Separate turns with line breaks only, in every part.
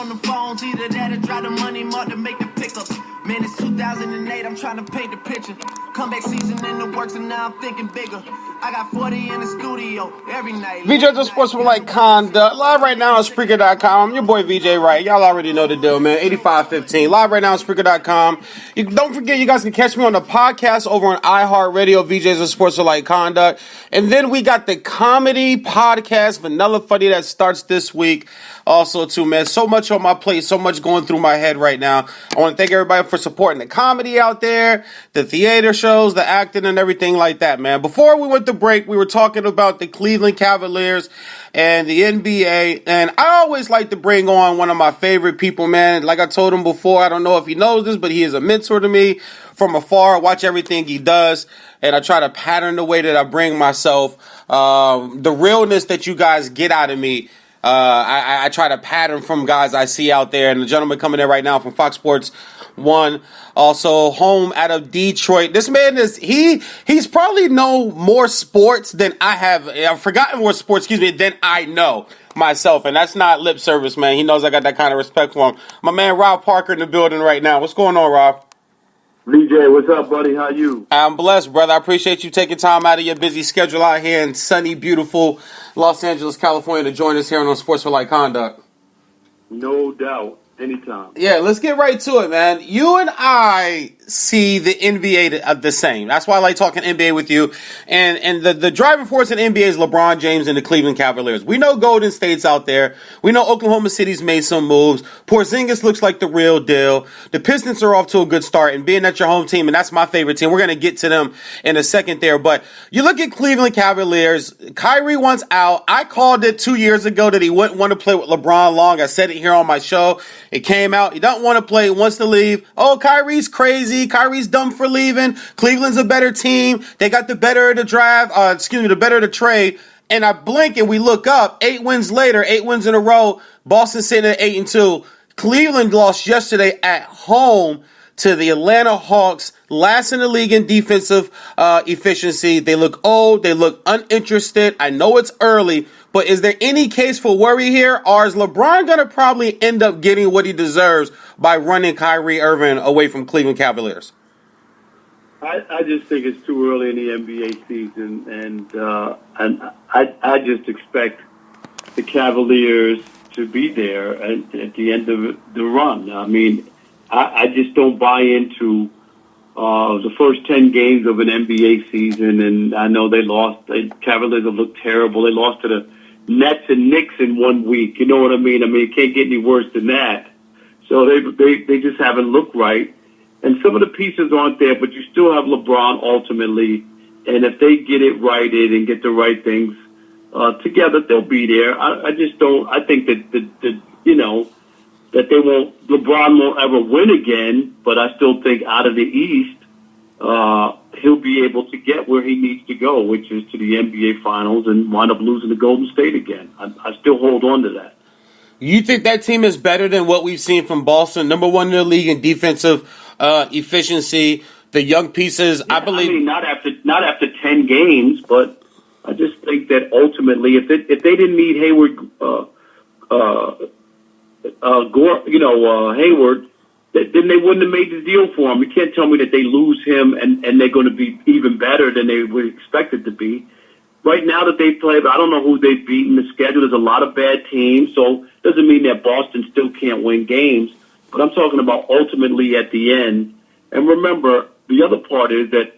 on the phones, either that or drive the money mark to make the pickups. Man, it's 2008, I'm trying to paint the picture. Comeback season in the works, and now I'm thinking bigger. I got 40 in the studio every night. VJ the Sports with Like Conduct. Live right now on Spreaker.com. I'm your boy VJ Wright. Y'all already know the deal, man. 8515. Live right now on Spreaker.com. Don't forget, you guys can catch me on the podcast over on iHeartRadio, VJ's the Sports with Like Conduct. And then we got the comedy podcast, Vanilla Funny, that starts this week. Also, too, man, so much on my plate, so much going through my head right now. I want to thank everybody for supporting the comedy out there, the theater shows, the acting, and everything like that, man. Before we went to break, we were talking about the Cleveland Cavaliers and the NBA, and I always like to bring on one of my favorite people, man. Like I told him before, I don't know if he knows this, but he is a mentor to me from afar. I watch everything he does, and I try to pattern the way that I bring myself, the realness that you guys get out of me. I try to pattern from guys I see out there, and the gentleman coming in right now from Fox Sports 1, also home out of Detroit. This man he's probably know more sports than I have. I've forgotten more sports, than I know myself, and that's not lip service, man. He knows I got that kind of respect for him. My man Rob Parker in the building right now. What's going on, Rob?
VJ, what's up, buddy? How you?
I'm blessed, brother. I appreciate you taking time out of your busy schedule out here in sunny, beautiful Los Angeles, California, to join us here on Sports for Like Conduct.
No doubt. Anytime.
Yeah, let's get right to it, man. You and I see the NBA the same. That's why I like talking NBA with you. And the driving force in NBA is LeBron James and the Cleveland Cavaliers. We know Golden State's out there. We know Oklahoma City's made some moves. Porzingis looks like the real deal. The Pistons are off to a good start. And being that's your home team, and that's my favorite team, we're going to get to them in a second there. But you look at Cleveland Cavaliers. Kyrie wants out. I called it 2 years ago that he wouldn't want to play with LeBron long. I said it here on my show. It came out. He doesn't want to play. He wants to leave. Oh, Kyrie's crazy. Kyrie's dumb for leaving. Cleveland's a better team. They got the better of the the better of the trade. And I blink and we look up. 8 wins later, 8 wins in a row. Boston sitting at 8-2. Cleveland lost yesterday at home to the Atlanta Hawks, last in the league in defensive efficiency. They look old. They look uninterested. I know it's early, but is there any case for worry here? Or is LeBron going to probably end up getting what he deserves by running Kyrie Irving away from Cleveland Cavaliers?
I just think it's too early in the NBA season, and I just expect the Cavaliers to be there at the end of the run. I mean, I just don't buy into the first 10 games of an NBA season, and I know they lost. The Cavaliers have looked terrible. They lost to the Nets and Knicks in 1 week. You know what I mean? I mean, it can't get any worse than that. So they just haven't looked right. And some of the pieces aren't there, but you still have LeBron ultimately. And if they get it righted and get the right things together, they'll be there. I just don't. I think that that they won't. LeBron won't ever win again. But I still think out of the East, he'll be able to get where he needs to go, which is to the NBA Finals, and wind up losing to Golden State again. I still hold on to that.
You think that team is better than what we've seen from Boston? Number one in the league in defensive efficiency. The young pieces,
yeah,
I believe.
I mean, not after 10 games, but I just think that ultimately, if they didn't need Hayward, Hayward, then they wouldn't have made the deal for him. You can't tell me that they lose him and they're going to be even better than they were expected to be. Right now that they play, I don't know who they've beaten. The schedule, there's a lot of bad teams, so it doesn't mean that Boston still can't win games. But I'm talking about ultimately at the end. And remember, the other part is that,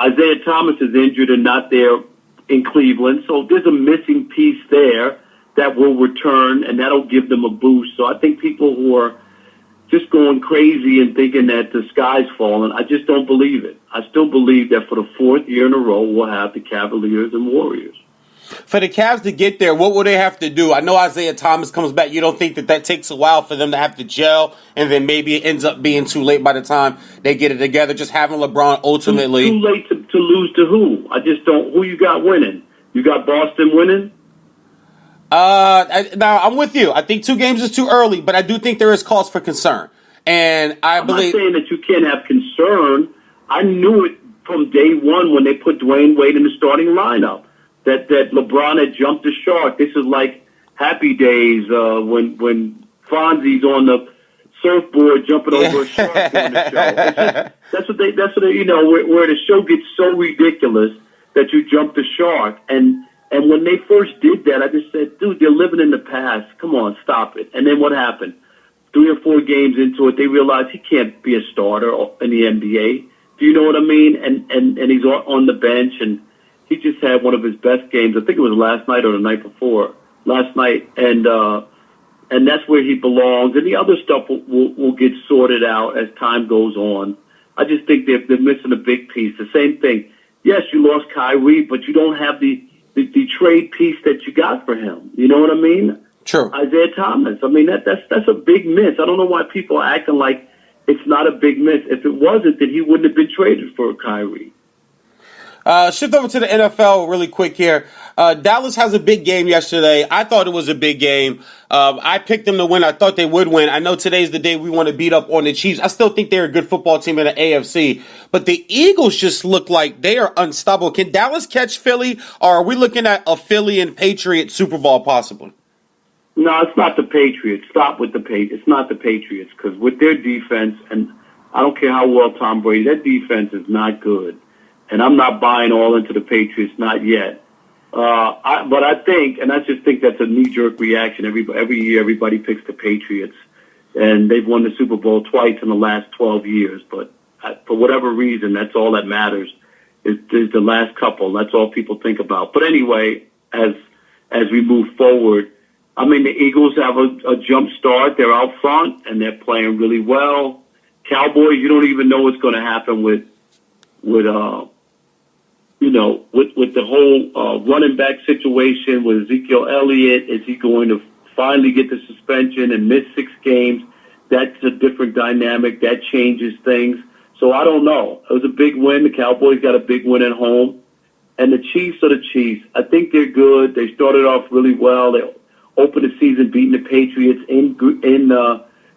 Isaiah Thomas is injured and not there in Cleveland. So there's a missing piece there that will return, and that'll give them a boost. So I think people who are just going crazy and thinking that the sky's falling, I just don't believe it. I still believe that for the fourth year in a row, we'll have the Cavaliers and Warriors.
For the Cavs to get there, what will they have to do? I know Isaiah Thomas comes back. You don't think that takes a while for them to have to gel, and then maybe it ends up being too late by the time they get it together, just having LeBron ultimately.
Too late to lose to who? I just don't. Who you got winning? You got Boston winning?
Now, I'm with you. I think 2 games is too early, but I do think there is cause for concern. And I'm
not saying that you can't have concern. I knew it from day one when they put Dwayne Wade in the starting lineup. That LeBron had jumped the shark. This is like Happy Days when Fonzie's on the surfboard jumping over a shark during the show. That's what they where the show gets so ridiculous that you jump the shark. And when they first did that, I just said, dude, they're living in the past. Come on, stop it. And then what happened? 3 or 4 games into it, they realized he can't be a starter in the NBA. Do you know what I mean? And he's on the bench, and he just had one of his best games. I think it was last night or the night before. Last night, and that's where he belongs. And the other stuff will get sorted out as time goes on. I just think they're missing a big piece. The same thing. Yes, you lost Kyrie, but you don't have the trade piece that you got for him. You know what I mean?
Sure.
Isaiah Thomas. I mean, that's a big miss. I don't know why people are acting like it's not a big miss. If it wasn't, then he wouldn't have been traded for Kyrie.
Shift over to the NFL really quick here. Dallas has a big game yesterday. I thought it was a big game. I picked them to win. I thought they would win. I know today's the day we want to beat up on the Chiefs. I still think they're a good football team in the AFC. But the Eagles just look like they are unstoppable. Can Dallas catch Philly, or are we looking at a Philly and Patriots Super Bowl possibly?
No, it's not the Patriots. Stop with the Patriots. It's not the Patriots, because with their defense, and I don't care how well Tom Brady, that defense is not good. And I'm not buying all into the Patriots, not yet. But I think, and I just think that's a knee-jerk reaction. Every year, everybody picks the Patriots, and they've won the Super Bowl twice in the last 12 years. But for whatever reason, that's all that matters is the last couple. That's all people think about. But anyway, as we move forward, I mean, the Eagles have a jump start. They're out front, and they're playing really well. Cowboys, you don't even know what's going to happen with the whole running back situation with Ezekiel Elliott. Is he going to finally get the suspension and miss 6 games? That's a different dynamic. That changes things. So I don't know. It was a big win. The Cowboys got a big win at home. And the Chiefs are the Chiefs. I think they're good. They started off really well. They opened the season beating the Patriots in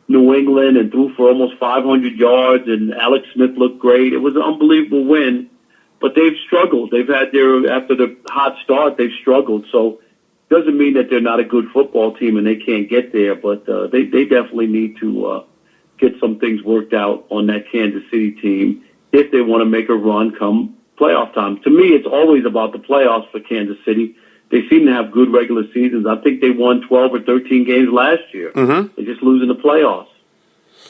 New England and threw for almost 500 yards, and Alex Smith looked great. It was an unbelievable win. But they've struggled. They've had after the hot start, they've struggled. So it doesn't mean that they're not a good football team and they can't get there, but they definitely need to get some things worked out on that Kansas City team if they want to make a run come playoff time. To me, it's always about the playoffs for Kansas City. They seem to have good regular seasons. I think they won 12 or 13 games last year. Mm-hmm. They just lose in the playoffs.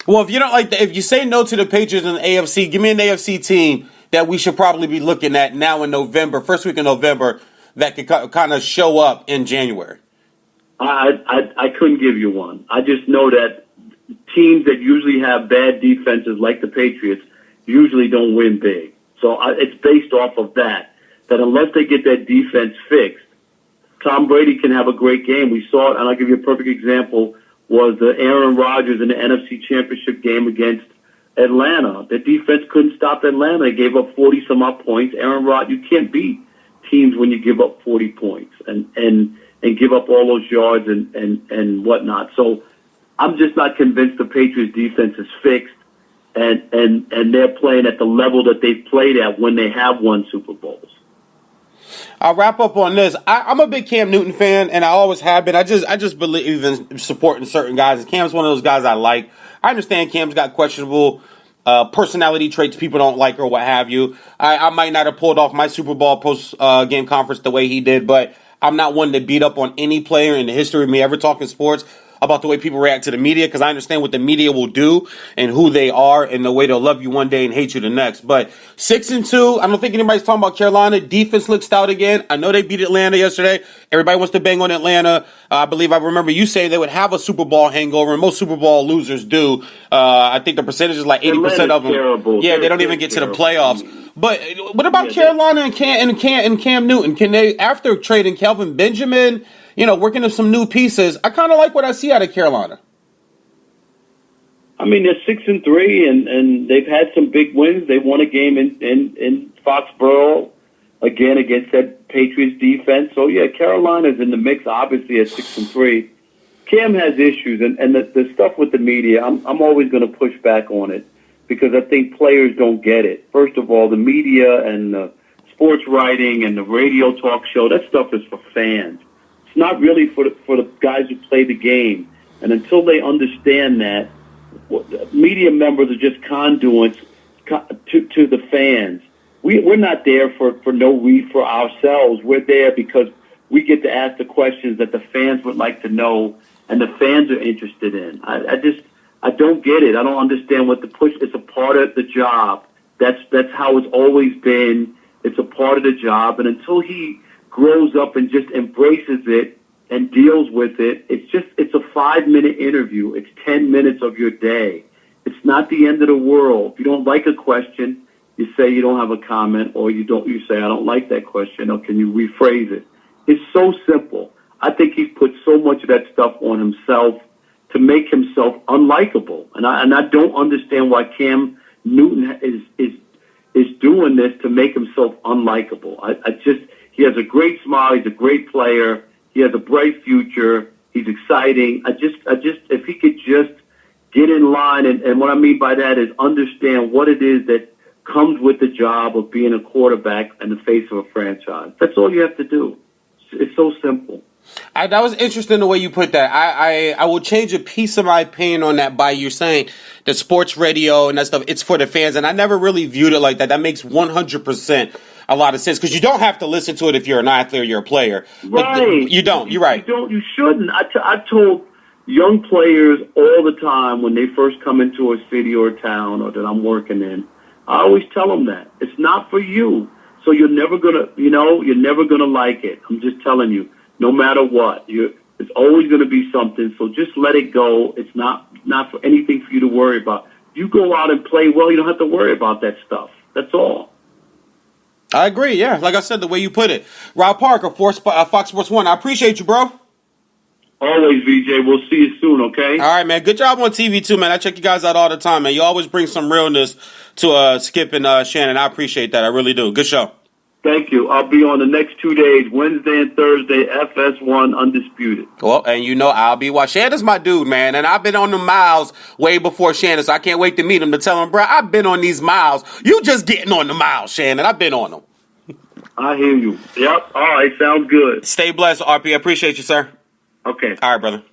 Well, if you don't if you say no to the Patriots in the AFC, give me an AFC team that we should probably be looking at now in November, first week of November, that could kind of show up in January.
I couldn't give you one. I just know that teams that usually have bad defenses like the Patriots usually don't win big. So it's based off of that unless they get that defense fixed, Tom Brady can have a great game. We saw it, and I'll give you a perfect example, was the Aaron Rodgers in the NFC Championship game against Atlanta. The defense couldn't stop Atlanta. They gave up 40-some-odd points. Aaron Rodgers, you can't beat teams when you give up 40 points and give up all those yards and whatnot. So I'm just not convinced the Patriots defense is fixed and they're playing at the level that they've played at when they have won Super Bowls.
I'll wrap up on this. I'm a big Cam Newton fan, and I always have been. I just believe in supporting certain guys. Cam's one of those guys I like. I understand Cam's got questionable personality traits people don't like or what have you. I might not have pulled off my Super Bowl post-game conference the way he did, but I'm not one to beat up on any player in the history of me ever talking sports about the way people react to the media, because I understand what the media will do and who they are and the way they'll love you one day and hate you the next. But 6-2, I don't think anybody's talking about Carolina. Defense looks stout again. I know they beat Atlanta yesterday. Everybody wants to bang on Atlanta. I remember you saying they would have a Super Bowl hangover, and most Super Bowl losers do. I think the percentage is like 80% of them.
Terrible.
Yeah, they don't even get to the playoffs. But what about Carolina and Cam Newton? Can they, after trading Kelvin Benjamin, working on some new pieces, I kind of like what I see out of Carolina.
I mean, they're 6-3, and they've had some big wins. They won a game in Foxborough, again, against that Patriots defense. So, yeah, Carolina's in the mix, obviously, at 6-3. Cam has issues, and the stuff with the media, I'm always going to push back on it because I think players don't get it. First of all, the media and the sports writing and the radio talk show, that stuff is for fans. It's not really for the guys who play the game. And until they understand that, media members are just conduits to the fans. We're not there for for ourselves. We're there because we get to ask the questions that the fans would like to know and the fans are interested in. I don't get it. I don't understand what the push. It's a part of the job. That's how it's always been. It's a part of the job. And until he grows up and just embraces it and deals with it, it's a 5-minute interview. It's 10 minutes of your day. It's not the end of the world. If you don't like a question, you say you don't have a comment, or you say, I don't like that question, or can you rephrase it? It's so simple. I think he's put so much of that stuff on himself to make himself unlikable. And I don't understand why Cam Newton is doing this to make himself unlikable. He has a great smile. He's a great player. He has a bright future. He's exciting. If he could just get in line, and what I mean by that is understand what it is that comes with the job of being a quarterback and the face of a franchise. That's all you have to do. It's so simple.
That was interesting the way you put that. I will change a piece of my opinion on that by you saying the sports radio and that stuff, it's for the fans. And I never really viewed it like that. That makes 100% a lot of sense because you don't have to listen to it if you're an athlete or you're a player.
Right.
You don't. You're right.
You shouldn't. I told young players all the time when they first come into a city or a town or that I'm working in, I always tell them that. It's not for you. So you're never going to like it. I'm just telling you. No matter what, it's always going to be something. So just let it go. It's not for anything for you to worry about. You go out and play well. You don't have to worry about that stuff. That's all.
I agree. Yeah, like I said, the way you put it, Rob Parker, Fox Sports 1. I appreciate you, bro.
Always, VJ. We'll see you soon. Okay.
All right, man. Good job on TV too, man. I check you guys out all the time, man. You always bring some realness to Skip and Shannon. I appreciate that. I really do. Good show.
Thank you. I'll be on the next 2 days, Wednesday and Thursday, FS1 Undisputed.
Well, and I'll be watching. Shannon's my dude, man, and I've been on the miles way before Shannon, so I can't wait to meet him to tell him, bro, I've been on these miles. You just getting on the miles, Shannon. I've been on them.
I hear you. Yep. All right. Sounds good.
Stay blessed, RP. I appreciate you, sir.
Okay.
All right, brother.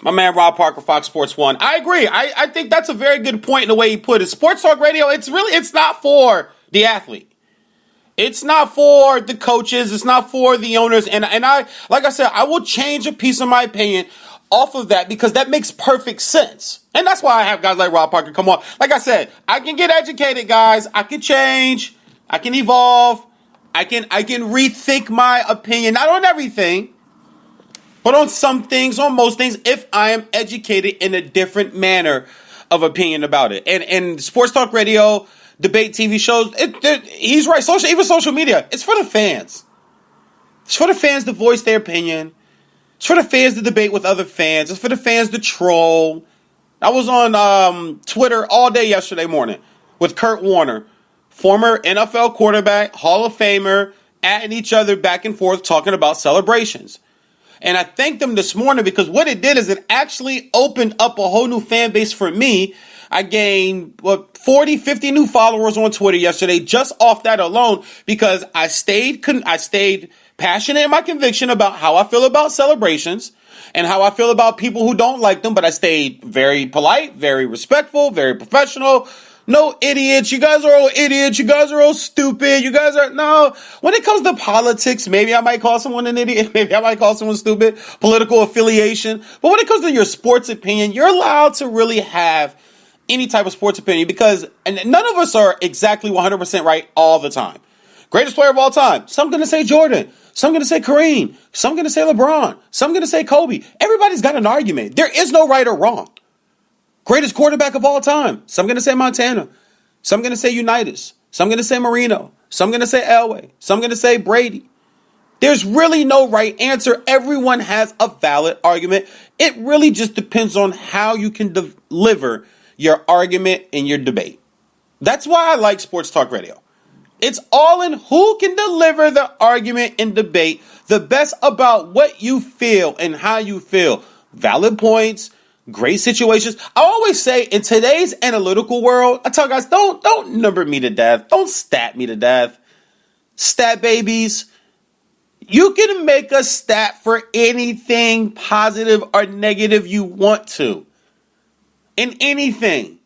My man, Rob Parker, Fox Sports 1. I agree. I think that's a very good point in the way he put it. Sports Talk Radio, it's not for the athlete. It's not for the coaches. It's not for the owners. And I, like I said, I will change a piece of my opinion off of that because that makes perfect sense. And that's why I have guys like Rob Parker come on. Like I said, I can get educated, guys. I can change. I can evolve. I can rethink my opinion, not on everything, but on some things, on most things, if I am educated in a different manner of opinion about it. And Sports Talk Radio, debate TV shows, he's right. Even social media, it's for the fans. It's for the fans to voice their opinion. It's for the fans to debate with other fans. It's for the fans to troll. I was on Twitter all day yesterday morning with Kurt Warner, former NFL quarterback, Hall of Famer, atting each other back and forth talking about celebrations. And I thanked them this morning because what it did is it actually opened up a whole new fan base for me. I gained 40, 50 new followers on Twitter yesterday just off that alone because I stayed passionate in my conviction about how I feel about celebrations and how I feel about people who don't like them, but I stayed very polite, very respectful, very professional. No idiots. You guys are all idiots. You guys are all stupid. No. When it comes to politics, maybe I might call someone an idiot. Maybe I might call someone stupid. Political affiliation. But when it comes to your sports opinion, you're allowed to really have any type of sports opinion because none of us are exactly 100% right all the time. Greatest player of all time. Some going to say Jordan. Some going to say Kareem. Some going to say LeBron. Some going to say Kobe. Everybody's got an argument. There is no right or wrong. Greatest quarterback of all time. Some going to say Montana. Some going to say Unitas. Some going to say Marino. Some going to say Elway. Some going to say Brady. There's really no right answer. Everyone has a valid argument. It really just depends on how you can deliver your argument in your debate. That's why I like Sports Talk Radio. It's all in who can deliver the argument and debate the best about what you feel and how you feel. Valid points, great situations. I always say in today's analytical world, I tell guys, don't number me to death. Don't stat me to death. Stat babies. You can make a stat for anything positive or negative you want to. In anything.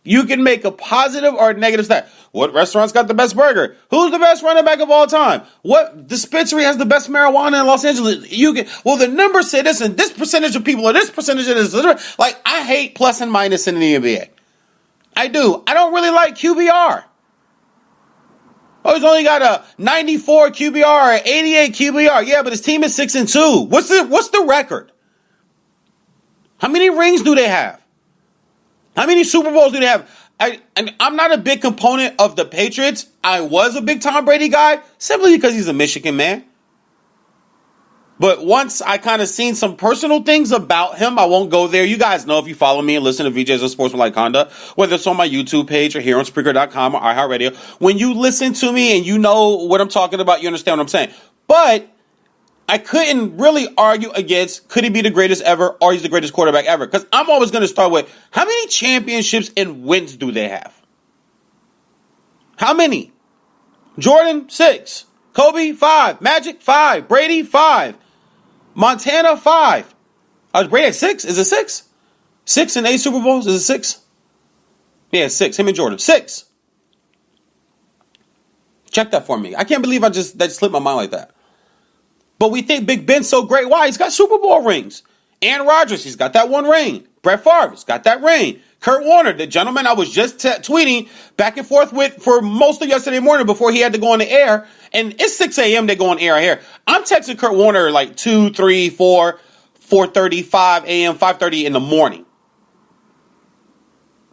You can make a positive or negative stat. What restaurant's got the best burger? Who's the best running back of all time? What dispensary has the best marijuana in Los Angeles? The numbers say this, and this percentage of people, or this percentage of this. Like, I hate plus and minus in the NBA. I do. I don't really like QBR. Oh, he's only got a 94 QBR or 88 QBR. Yeah, but his team is 6-2. What's the record? How many rings do they have? How many Super Bowls do they have? I'm not a big component of the Patriots. I was a big Tom Brady guy simply because he's a Michigan man. But once I kind of seen some personal things about him, I won't go there. You guys know if you follow me and listen to VJs of Sportsmanlike Conduct, whether it's on my YouTube page or here on Spreaker.com or iHeartRadio. When you listen to me and you know what I'm talking about, you understand what I'm saying. But I couldn't really argue against could he be the greatest ever or he's the greatest quarterback ever. Because I'm always going to start with how many championships and wins do they have? How many? Jordan, 6. Kobe, 5. Magic, 5. Brady, 5. Montana, 5. Brady at 6? Is it 6? 6 and 8 Super Bowls? Is it 6? Yeah, 6. Him and Jordan. 6. Check that for me. I can't believe that slipped my mind like that. But we think Big Ben's so great. Why? He's got Super Bowl rings. Aaron Rodgers, he's got that one ring. Brett Favre's got that ring. Kurt Warner, the gentleman I was just tweeting back and forth with for most of yesterday morning before he had to go on the air. And it's 6 a.m. they go on air here. I'm texting Kurt Warner like 2, 3, 4, 4:30, 5 a.m., 5:30 in the morning.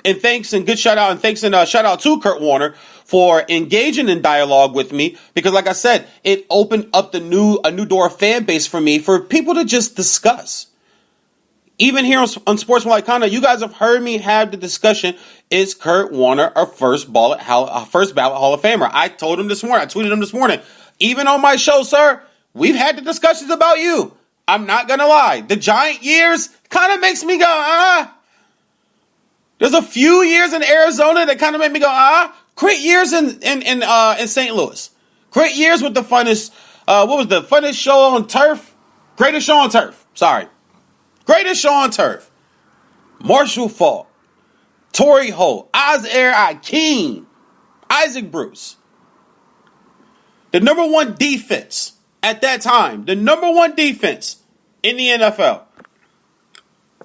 And thanks and good shout out and thanks and shout out to Kurt Warner for engaging in dialogue with me because, like I said, it opened up a new door of fan base for me for people to just discuss. Even here on Sportsmanlike Conduct, you guys have heard me have the discussion: is Kurt Warner a first ballot Hall of Famer? I told him this morning. I tweeted him this morning. Even on my show, sir, we've had the discussions about you. I'm not gonna lie. The Giant years kind of makes me go, There's a few years in Arizona that kind of make me go, Great years in St. Louis. Great years with the funnest, what was the funnest show on turf? Greatest show on turf. Sorry. Greatest show on turf. Marshall Faulk. Torrey Holt. Azair Akeem. Isaac Bruce. The number one defense at that time. The number one defense in the NFL.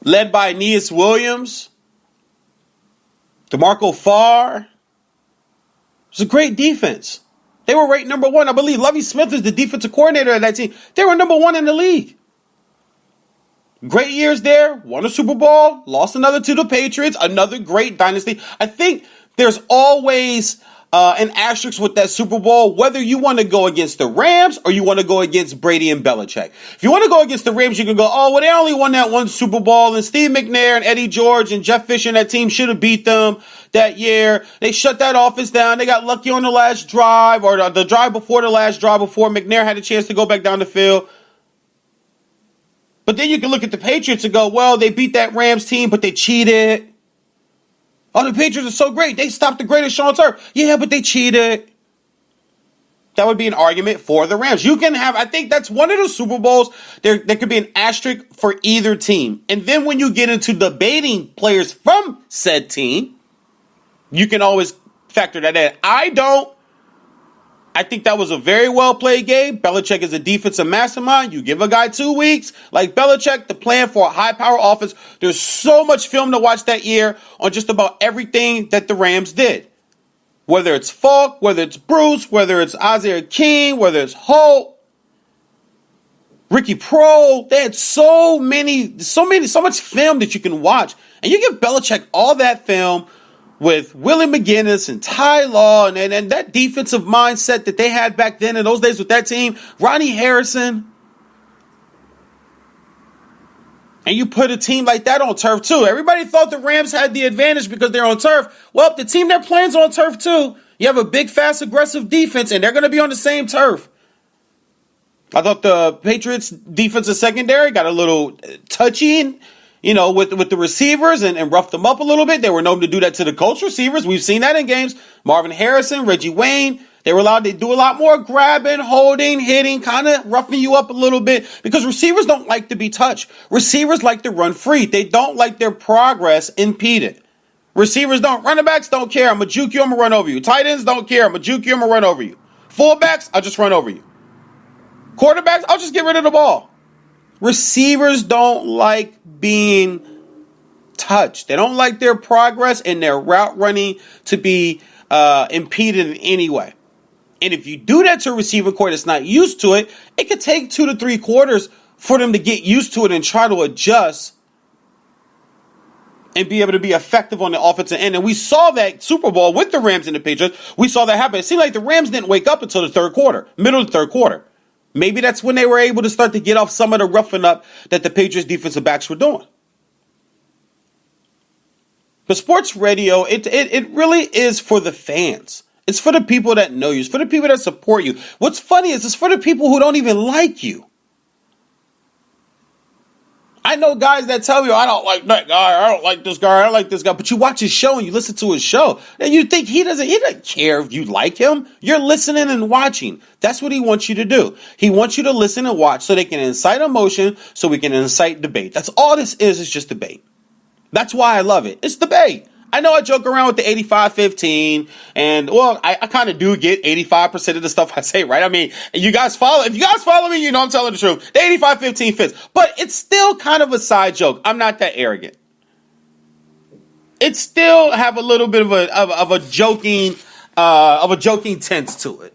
Led by Aeneas Williams. DeMarco Farr. It was a great defense. They were ranked number one. I believe Lovie Smith is the defensive coordinator of that team. They were number one in the league. Great years there. Won a Super Bowl. Lost another to the Patriots. Another great dynasty. I think there's always an asterisk with that Super Bowl, whether you want to go against the Rams or you want to go against Brady and Belichick. If you want to go against the Rams, you can go, they only won that one Super Bowl, and Steve McNair and Eddie George and Jeff Fisher and that team should have beat them that year. They shut that offense down. They got lucky on the last drive or the drive before the last drive before McNair had a chance to go back down the field. But then you can look at the Patriots and go, they beat that Rams team, but they cheated. The Patriots are so great. They stopped the greatest show on turf. Yeah, but they cheated. That would be an argument for the Rams. You can have, I think that's one of the Super Bowls. There could be an asterisk for either team. And then when you get into debating players from said team, you can always factor that in. I don't. I think that was a very well-played game. Belichick is a defensive mastermind. You give a guy 2 weeks, like Belichick, to plan for a high-power offense. There's so much film to watch that year on just about everything that the Rams did. Whether it's Falk, whether it's Bruce, whether it's Azair King, whether it's Holt, Ricky Proehl. They had so much film that you can watch. And you give Belichick all that film with Willie McGinnis and Ty Law and that defensive mindset that they had back then in those days with that team, Ronnie Harrison. And you put a team like that on turf too. Everybody thought the Rams had the advantage because they're on turf. Well, the team they're playing is on turf too. You have a big, fast, aggressive defense, and they're going to be on the same turf. I thought the Patriots' defensive secondary got a little touchy, with the receivers and roughed them up a little bit. They were known to do that to the coach receivers. We've seen that in games. Marvin Harrison, Reggie Wayne, They were allowed to do a lot more grabbing, holding, hitting, kind of roughing you up a little bit because receivers don't like to be touched. Receivers like to run free. They don't like their progress impeded. Receivers don't. Running backs don't care. I'm going to juke you. I'm going to run over you. Tight ends don't care. I'm going to juke you. I'm going to run over you. Fullbacks, I'll just run over you. Quarterbacks, I'll just get rid of the ball. Receivers don't like being touched. They don't like their progress and their route running to be impeded in any way. And if you do that to a receiving core that's not used to it, it could take 2 to 3 quarters for them to get used to it and try to adjust and be able to be effective on the offensive end. And we saw that Super Bowl with the Rams and the Patriots. We saw that happen. It seemed like the Rams didn't wake up until the third quarter, middle of the third quarter. Maybe that's when they were able to start to get off some of the roughing up that the Patriots defensive backs were doing. The sports radio, it really is for the fans. It's for the people that know you. It's for the people that support you. What's funny is it's for the people who don't even like you. I know guys that tell you, I don't like that guy, I don't like this guy, I don't like this guy. But you watch his show and you listen to his show, and you think he doesn't care if you like him. You're listening and watching. That's what he wants you to do. He wants you to listen and watch so they can incite emotion, so we can incite debate. That's all this is just debate. That's why I love it. It's debate. I know I joke around with the 85-15, and well, I kind of do get 85% of the stuff I say, right? I mean, if you guys follow me, you know I'm telling the truth. The 85-15 fits, but it's still kind of a side joke. I'm not that arrogant. It still have a little bit of a joking tense to it,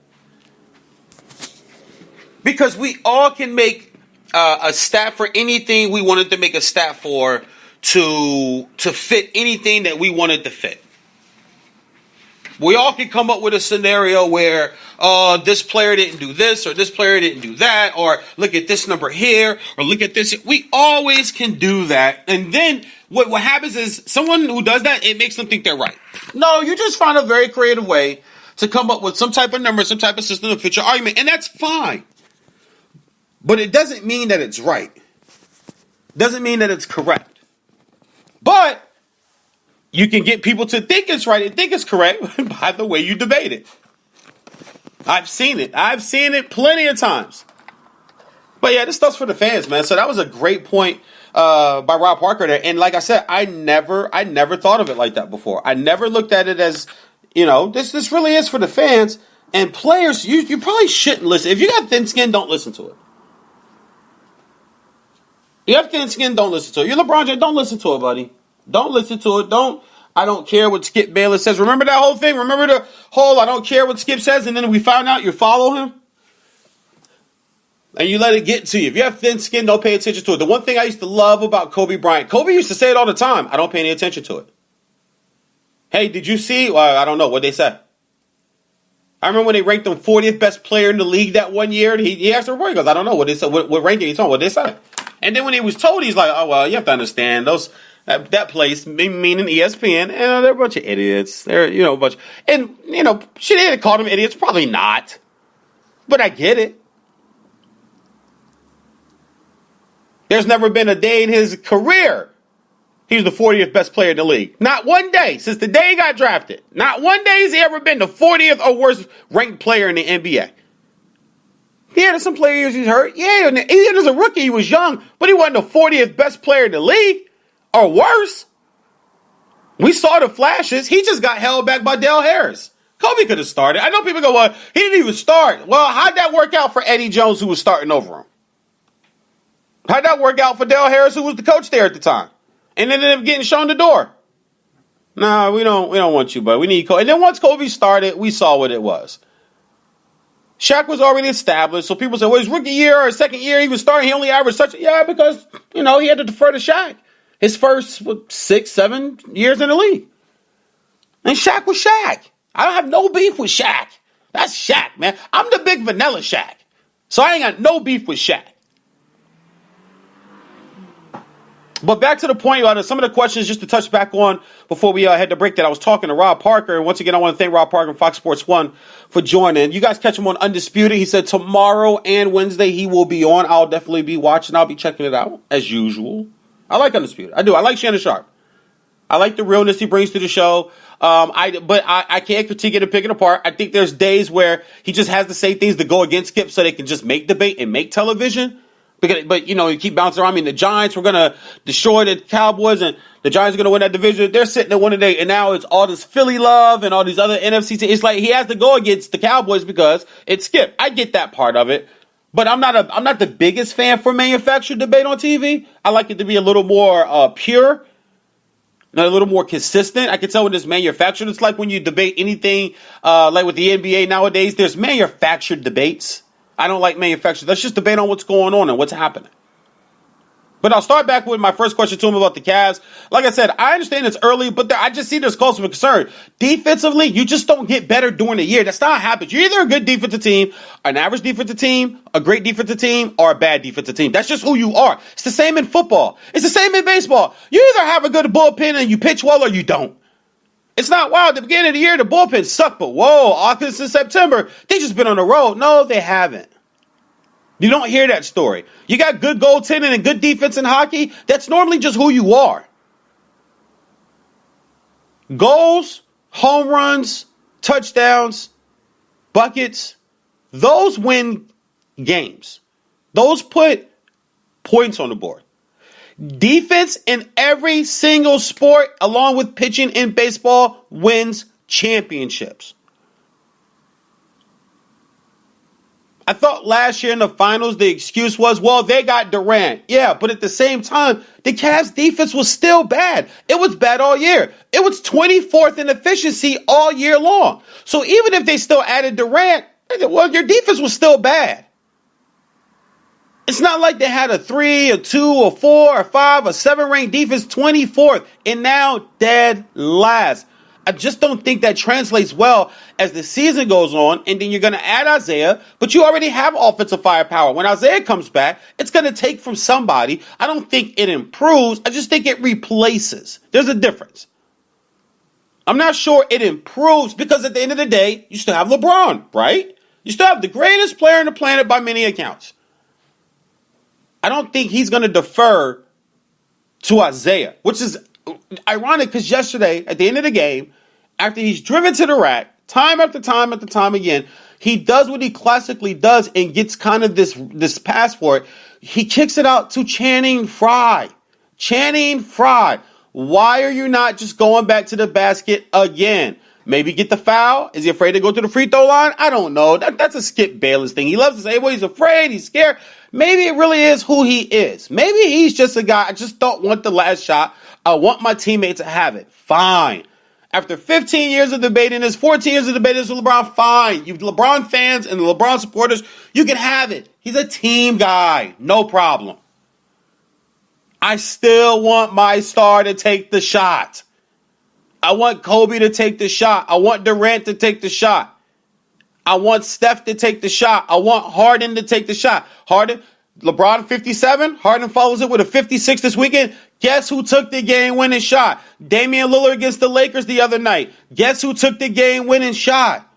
because we all can make a stat for anything we wanted to make a stat for. To fit anything that we wanted to fit. We all can come up with a scenario where this player didn't do this, or this player didn't do that, or look at this number here, or look at this. We always can do that. And then what happens is someone who does that, it makes them think they're right. No, you just find a very creative way to come up with some type of number, some type of system to fit your argument, and that's fine. But it doesn't mean that it's right. Doesn't mean that it's correct. But you can get people to think it's right and think it's correct by the way you debate it. I've seen it. I've seen it plenty of times. But yeah, this stuff's for the fans, man. So that was a great point by Rob Parker there. And like I said, I never thought of it like that before. I never looked at it as, this really is for the fans. And players, you probably shouldn't listen. If you got thin skin, don't listen to it. You have thin skin, don't listen to it. You're LeBron James, don't listen to it, buddy. Don't listen to it. I don't care what Skip Bayless says. Remember that whole thing? Remember the whole I don't care what Skip says, and then we found out you follow him? And you let it get to you. If you have thin skin, don't pay attention to it. The one thing I used to love about Kobe Bryant, Kobe used to say it all the time, I don't pay any attention to it. Hey, did you see? Well, I don't know what they said. I remember when they ranked him 40th best player in the league that one year. He asked the report, he goes, I don't know what they said. What ranking he's on? What they said? And then when he was told, he's like, oh, well, you have to understand that place, meaning ESPN, and they're a bunch of idiots. They're, a bunch. And, should they have called them idiots? Probably not. But I get it. There's never been a day in his career he's the 40th best player in the league. Not one day since the day he got drafted. Not one day has he ever been the 40th or worst ranked player in the NBA. Yeah, there's some players he's hurt. Yeah, and even as a rookie, he was young, but he wasn't the 40th best player in the league, or worse. We saw the flashes. He just got held back by Dale Harris. Kobe could have started. I know people go, well, he didn't even start. Well, how'd that work out for Eddie Jones, who was starting over him? How'd that work out for Dale Harris, who was the coach there at the time? And then ended up getting shown the door. Nah, we don't want you, but we need Kobe. And then once Kobe started, we saw what it was. Shaq was already established, so people say, well, his rookie year or second year, he was starting, he only averaged such. Yeah, because, he had to defer to Shaq. His first 6-7 years in the league. And Shaq was Shaq. I don't have no beef with Shaq. That's Shaq, man. I'm the big vanilla Shaq. So I ain't got no beef with Shaq. But back to the point, some of the questions just to touch back on before we had to break that. I was talking to Rob Parker, and once again, I want to thank Rob Parker and Fox Sports 1 for joining. You guys catch him on Undisputed. He said tomorrow and Wednesday he will be on. I'll definitely be watching. I'll be checking it out, as usual. I like Undisputed. I do. I like Shannon Sharp. I like the realness he brings to the show. But I can't critique it and pick it apart. I think there's days where he just has to say things to go against Skip so they can just make debate and make television. But you keep bouncing around. I mean, the Giants were going to destroy the Cowboys, and the Giants are going to win that division. They're sitting at 1-8, and now it's all this Philly love and all these other NFC teams. It's like he has to go against the Cowboys because it's Skip. I get that part of it, but I'm not the biggest fan for manufactured debate on TV. I like it to be a little more pure, a little more consistent. I can tell when it's manufactured. It's like when you debate anything, like with the NBA nowadays. There's manufactured debates. I don't like manufactured. Let's just debate on what's going on and what's happening. But I'll start back with my first question to him about the Cavs. Like I said, I understand it's early, but I just see there's cause for concern. Defensively, you just don't get better during the year. That's not how it happens. You're either a good defensive team, an average defensive team, a great defensive team, or a bad defensive team. That's just who you are. It's the same in football. It's the same in baseball. You either have a good bullpen and you pitch well or you don't. It's not wild. At the beginning of the year, the bullpen sucked, but August and September, they just been on the road. No, they haven't. You don't hear that story. You got good goaltending and good defense in hockey. That's normally just who you are. Goals, home runs, touchdowns, buckets, those win games. Those put points on the board. Defense in every single sport, along with pitching in baseball, wins championships. I thought last year in the finals, the excuse was, they got Durant. Yeah, but at the same time, the Cavs defense was still bad. It was bad all year. It was 24th in efficiency all year long. So even if they still added Durant, your defense was still bad. It's not like they had a 3, a 2, a 4, a 5, a 7 ranked defense, 24th, and now dead last. I just don't think that translates well as the season goes on, and then you're going to add Isaiah, but you already have offensive firepower. When Isaiah comes back, it's going to take from somebody. I don't think it improves. I just think it replaces. There's a difference. I'm not sure it improves because at the end of the day, you still have LeBron, right? You still have the greatest player on the planet by many accounts. I don't think he's going to defer to Isaiah, which is ironic because yesterday, at the end of the game, after he's driven to the rack, time after time after time again, he does what he classically does and gets kind of this pass for it. He kicks it out to Channing Frye. Channing Frye. Why are you not just going back to the basket again? Maybe get the foul? Is he afraid to go to the free throw line? I don't know. That's a Skip Bayless thing. He loves to say, he's afraid, he's scared. Maybe it really is who he is. Maybe he's just a guy, I just don't want the last shot. I want my teammate to have it. Fine. After 15 years of debating this, 14 years of debating this with LeBron, fine. You LeBron fans and the LeBron supporters, you can have it. He's a team guy. No problem. I still want my star to take the shot. I want Kobe to take the shot. I want Durant to take the shot. I want Steph to take the shot. I want Harden to take the shot. LeBron 57. Harden follows it with a 56 this weekend. Guess who took the game-winning shot? Damian Lillard against the Lakers the other night. Guess who took the game-winning shot?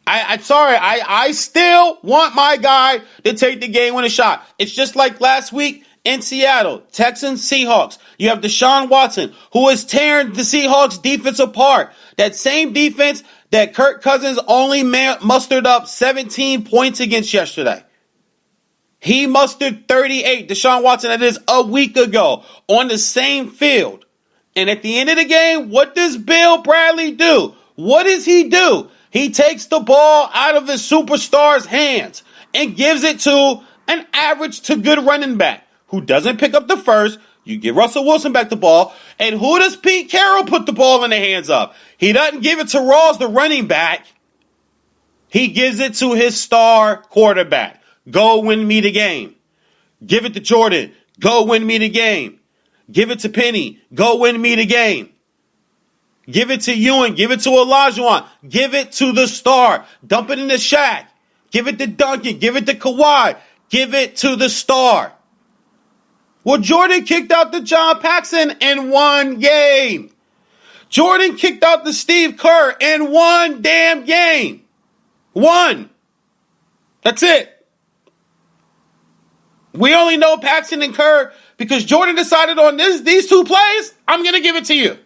I still want my guy to take the game-winning shot. It's just like last week in Seattle, Texans, Seahawks. You have Deshaun Watson, who is tearing the Seahawks defense apart. That same defense that Kirk Cousins only mustered up 17 points against yesterday. He mustered 38, Deshaun Watson, that is a week ago, on the same field. And at the end of the game, what does Bill Bradley do? What does he do? He takes the ball out of his superstar's hands and gives it to an average to good running back who doesn't pick up the first. You give Russell Wilson back the ball. And who does Pete Carroll put the ball in the hands of? He doesn't give it to Rawls, the running back. He gives it to his star quarterback. Go win me the game. Give it to Jordan. Go win me the game. Give it to Penny. Go win me the game. Give it to Ewing. Give it to Olajuwon. Give it to the star. Dump it in the Shaq. Give it to Duncan. Give it to Kawhi. Give it to the star. Well, Jordan kicked out the John Paxson in one game. Jordan kicked out the Steve Kerr in one damn game. One. That's it. We only know Paxson and Kerr because Jordan decided on these two plays. I'm going to give it to you.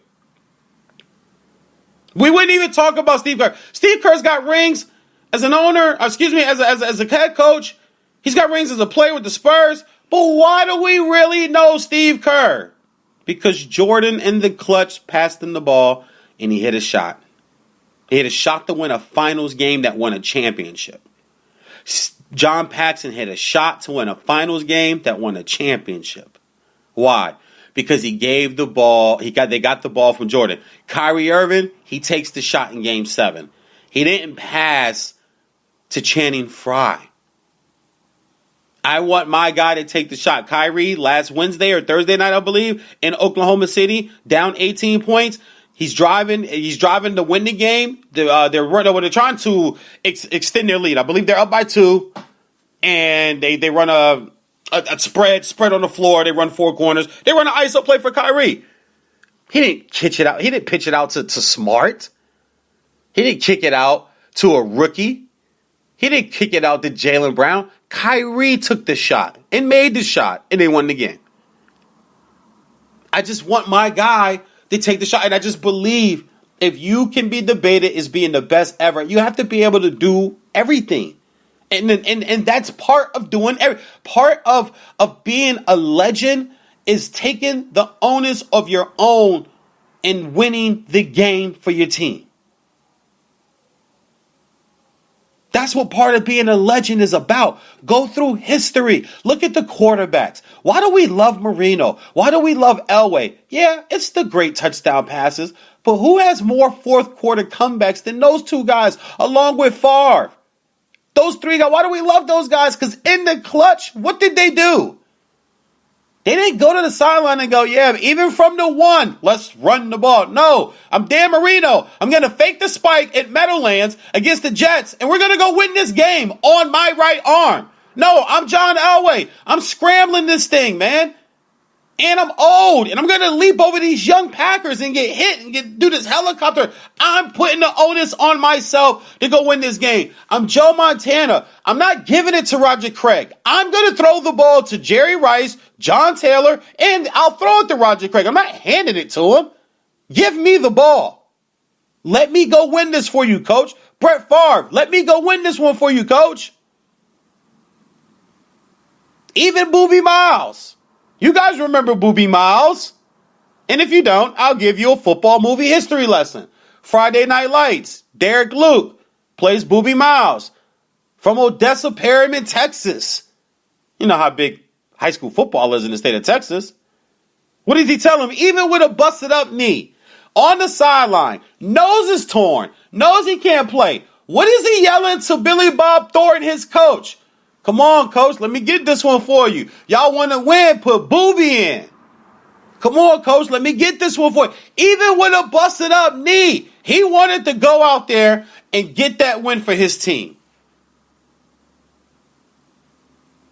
We wouldn't even talk about Steve Kerr. Steve Kerr's got rings as an owner, as a head coach. He's got rings as a player with the Spurs. But why do we really know Steve Kerr? Because Jordan in the clutch passed him the ball and he hit a shot. He hit a shot to win a finals game that won a championship. John Paxson hit a shot to win a finals game that won a championship. Why? Because he gave the ball, they got the ball from Jordan. Kyrie Irving, he takes the shot in game 7. He didn't pass to Channing Frye. I want my guy to take the shot. Kyrie, last Wednesday or Thursday night, I believe, in Oklahoma City, down 18 points. He's driving to win the game. They're trying to extend their lead. I believe they're up by 2, and they run a spread on the floor. They run 4 corners. They run an ISO play for Kyrie. He didn't pitch it out. He didn't pitch it out to Smart. He didn't kick it out to a rookie. He didn't kick it out to Jaylen Brown. Kyrie took the shot and made the shot, and they won the game. I just want my guy to take the shot, and I just believe if you can be debated as being the best ever, you have to be able to do everything. And that's part of doing part of being a legend is taking the onus of your own and winning the game for your team. That's what part of being a legend is about. Go through history. Look at the quarterbacks. Why do we love Marino? Why do we love Elway? Yeah, it's the great touchdown passes. But who has more fourth quarter comebacks than those 2 guys along with Favre? Those 3 guys. Why do we love those guys? Because in the clutch, what did they do? They didn't go to the sideline and go, yeah, even from the 1, let's run the ball. No, I'm Dan Marino. I'm going to fake the spike at Meadowlands against the Jets, and we're going to go win this game on my right arm. No, I'm John Elway. I'm scrambling this thing, man. And I'm old, and I'm going to leap over these young Packers and get hit and do this helicopter. I'm putting the onus on myself to go win this game. I'm Joe Montana. I'm not giving it to Roger Craig. I'm going to throw the ball to Jerry Rice, John Taylor, and I'll throw it to Roger Craig. I'm not handing it to him. Give me the ball. Let me go win this for you, coach. Brett Favre, let me go win this one for you, coach. Even Boobie Miles. You guys remember Boobie Miles? And if you don't, I'll give you a football movie history lesson. Friday Night Lights. Derek Luke plays Boobie Miles from Odessa, Perryman, Texas. You know how big high school football is in the state of Texas. What does he tell him? Even with a busted up knee, on the sideline, nose is torn, knows he can't play. What is he yelling to Billy Bob Thornton, his coach? Come on, coach, let me get this one for you. Y'all want to win, put Boobie in. Come on, coach, let me get this one for you. Even with a busted up knee, he wanted to go out there and get that win for his team.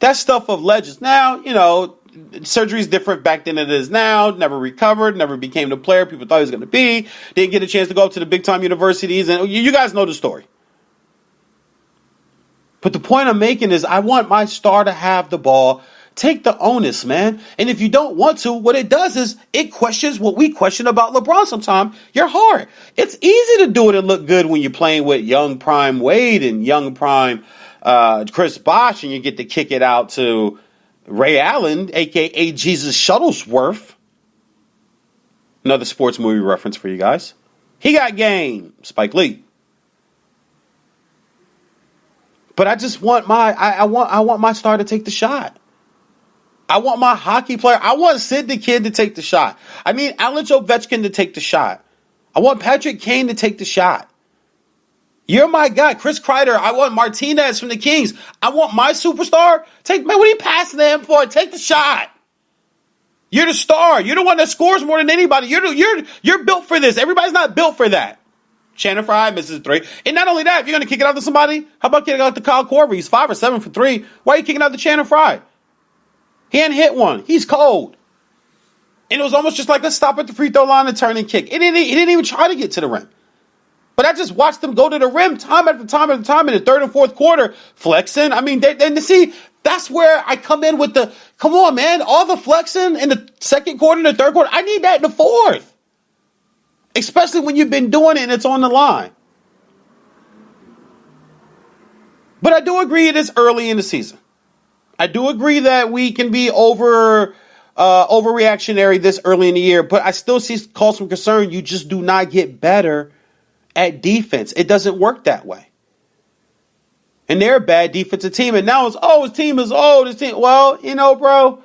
That stuff of legends. Now, you know, surgery's different back than it is now. Never recovered, never became the player people thought he was going to be. Didn't get a chance to go up to the big-time universities. And you guys know the story. But the point I'm making is I want my star to have the ball. Take the onus, man. And if you don't want to, what it does is it questions what we question about LeBron sometimes. Your heart. It's easy to do it and look good when you're playing with young prime Wade and young prime Chris Bosh, and you get to kick it out to Ray Allen, a.k.a. Jesus Shuttlesworth. Another sports movie reference for you guys. He got game. Spike Lee. But I just want I want my star to take the shot. I want my hockey player. I want Sid the Kid to take the shot. I need Alex Ovechkin to take the shot. I want Patrick Kane to take the shot. You're my guy, Chris Kreider. I want Martinez from the Kings. I want my superstar. What are you passing to him for? Take the shot. You're the star. You're the one that scores more than anybody. You're built for this. Everybody's not built for that. Channing Frye misses 3. And not only that, if you're going to kick it out to somebody, how about kicking it out to Kyle Korver? He's 5 or 7 for 3. Why are you kicking out to Channing Frye? He hadn't hit one. He's cold. And it was almost just like, let's stop at the free throw line and turn and kick. He didn't even try to get to the rim. But I just watched them go to the rim time after time after time in the third and fourth quarter, flexing. I mean, see, That's where I come in with the, come on, man, all the flexing in the second quarter and the third quarter. I need that in the fourth. Especially when you've been doing it and it's on the line. But I do agree it is early in the season. I do agree that we can be overreactionary this early in the year, but I still see cause for concern. You just do not get better at defense. It doesn't work that way. And they're a bad defensive team. And now it's, his team is old. His team. Well, bro,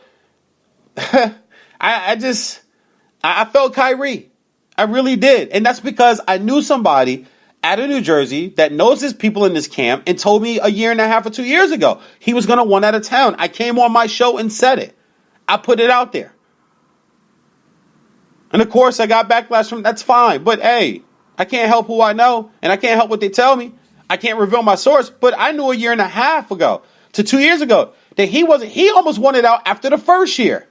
I felt Kyrie. I really did. And that's because I knew somebody out of New Jersey that knows his people in this camp and told me a year and a half or 2 years ago he was going to want out of town. I came on my show and said it. I put it out there. And of course, I got backlash from that's fine. But hey, I can't help who I know, and I can't help what they tell me. I can't reveal my source, but I knew a year and a half ago to 2 years ago that he almost wanted out after the first year.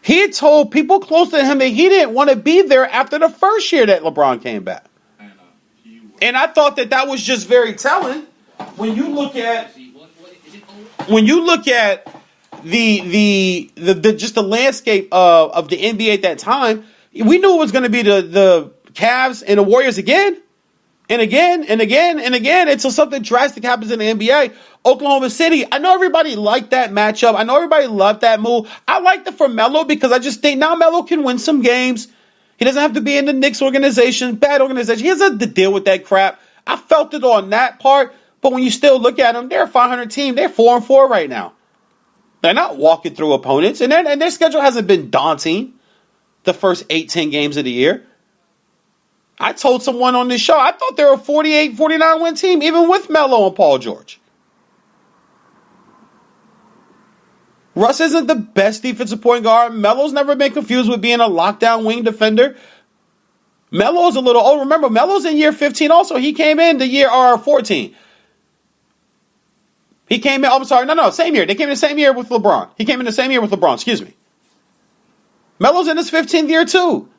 He had told people close to him that he didn't want to be there after the first year that LeBron came back. And I thought that was just very telling. When you look at the just the landscape of the NBA at that time, we knew it was going to be the Cavs and the Warriors again. And again, and again, and again, until something drastic happens in the NBA. Oklahoma City, I know everybody liked that matchup. I know everybody loved that move. I liked it for Melo because I just think now Melo can win some games. He doesn't have to be in the Knicks organization, bad organization. He doesn't have to deal with that crap. I felt it on that part, but when you still look at them, they're a 500 team. They're 4-4 right now. They're not walking through opponents, and their schedule hasn't been daunting the first 8-10 games of the year. I told someone on this show, I thought they were a 48, 49 win team, even with Melo and Paul George. Russ isn't the best defensive point guard. Melo's never been confused with being a lockdown wing defender. Melo's a little old. Remember, Melo's in year 15 also. He came in the year 14. He came in, same year. They came in the same year with LeBron. He came in the same year with LeBron, excuse me. Melo's in his 15th year too.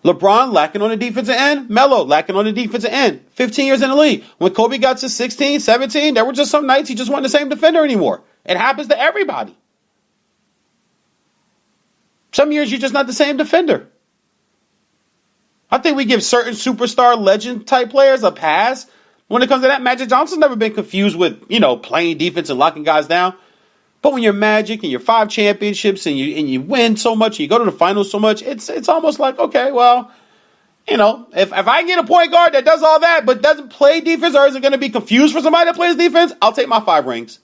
LeBron lacking on the defensive end. Melo lacking on the defensive end. 15 years in the league. When Kobe got to 16, 17, there were just some nights he just wasn't the same defender anymore. It happens to everybody. Some years you're just not the same defender. I think we give certain superstar legend type players a pass. When it comes to that, Magic Johnson's never been confused with, playing defense and locking guys down. But when you're Magic and you're 5 championships and you win so much, and you go to the finals so much, it's almost like, okay, well, if I get a point guard that does all that but doesn't play defense, or is it going to be confused for somebody that plays defense? I'll take my 5 rings.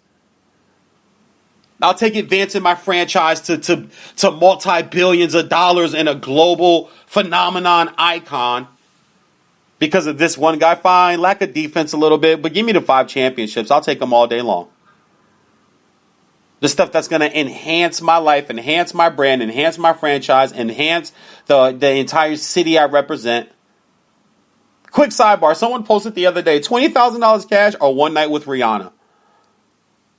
I'll take advancing my franchise to multi-billions of dollars and a global phenomenon icon because of this one guy. Fine, lack of defense a little bit, but give me the 5 championships. I'll take them all day long. The stuff that's going to enhance my life, enhance my brand, enhance my franchise, enhance the entire city I represent. Quick sidebar. Someone posted the other day, $20,000 cash or one night with Rihanna.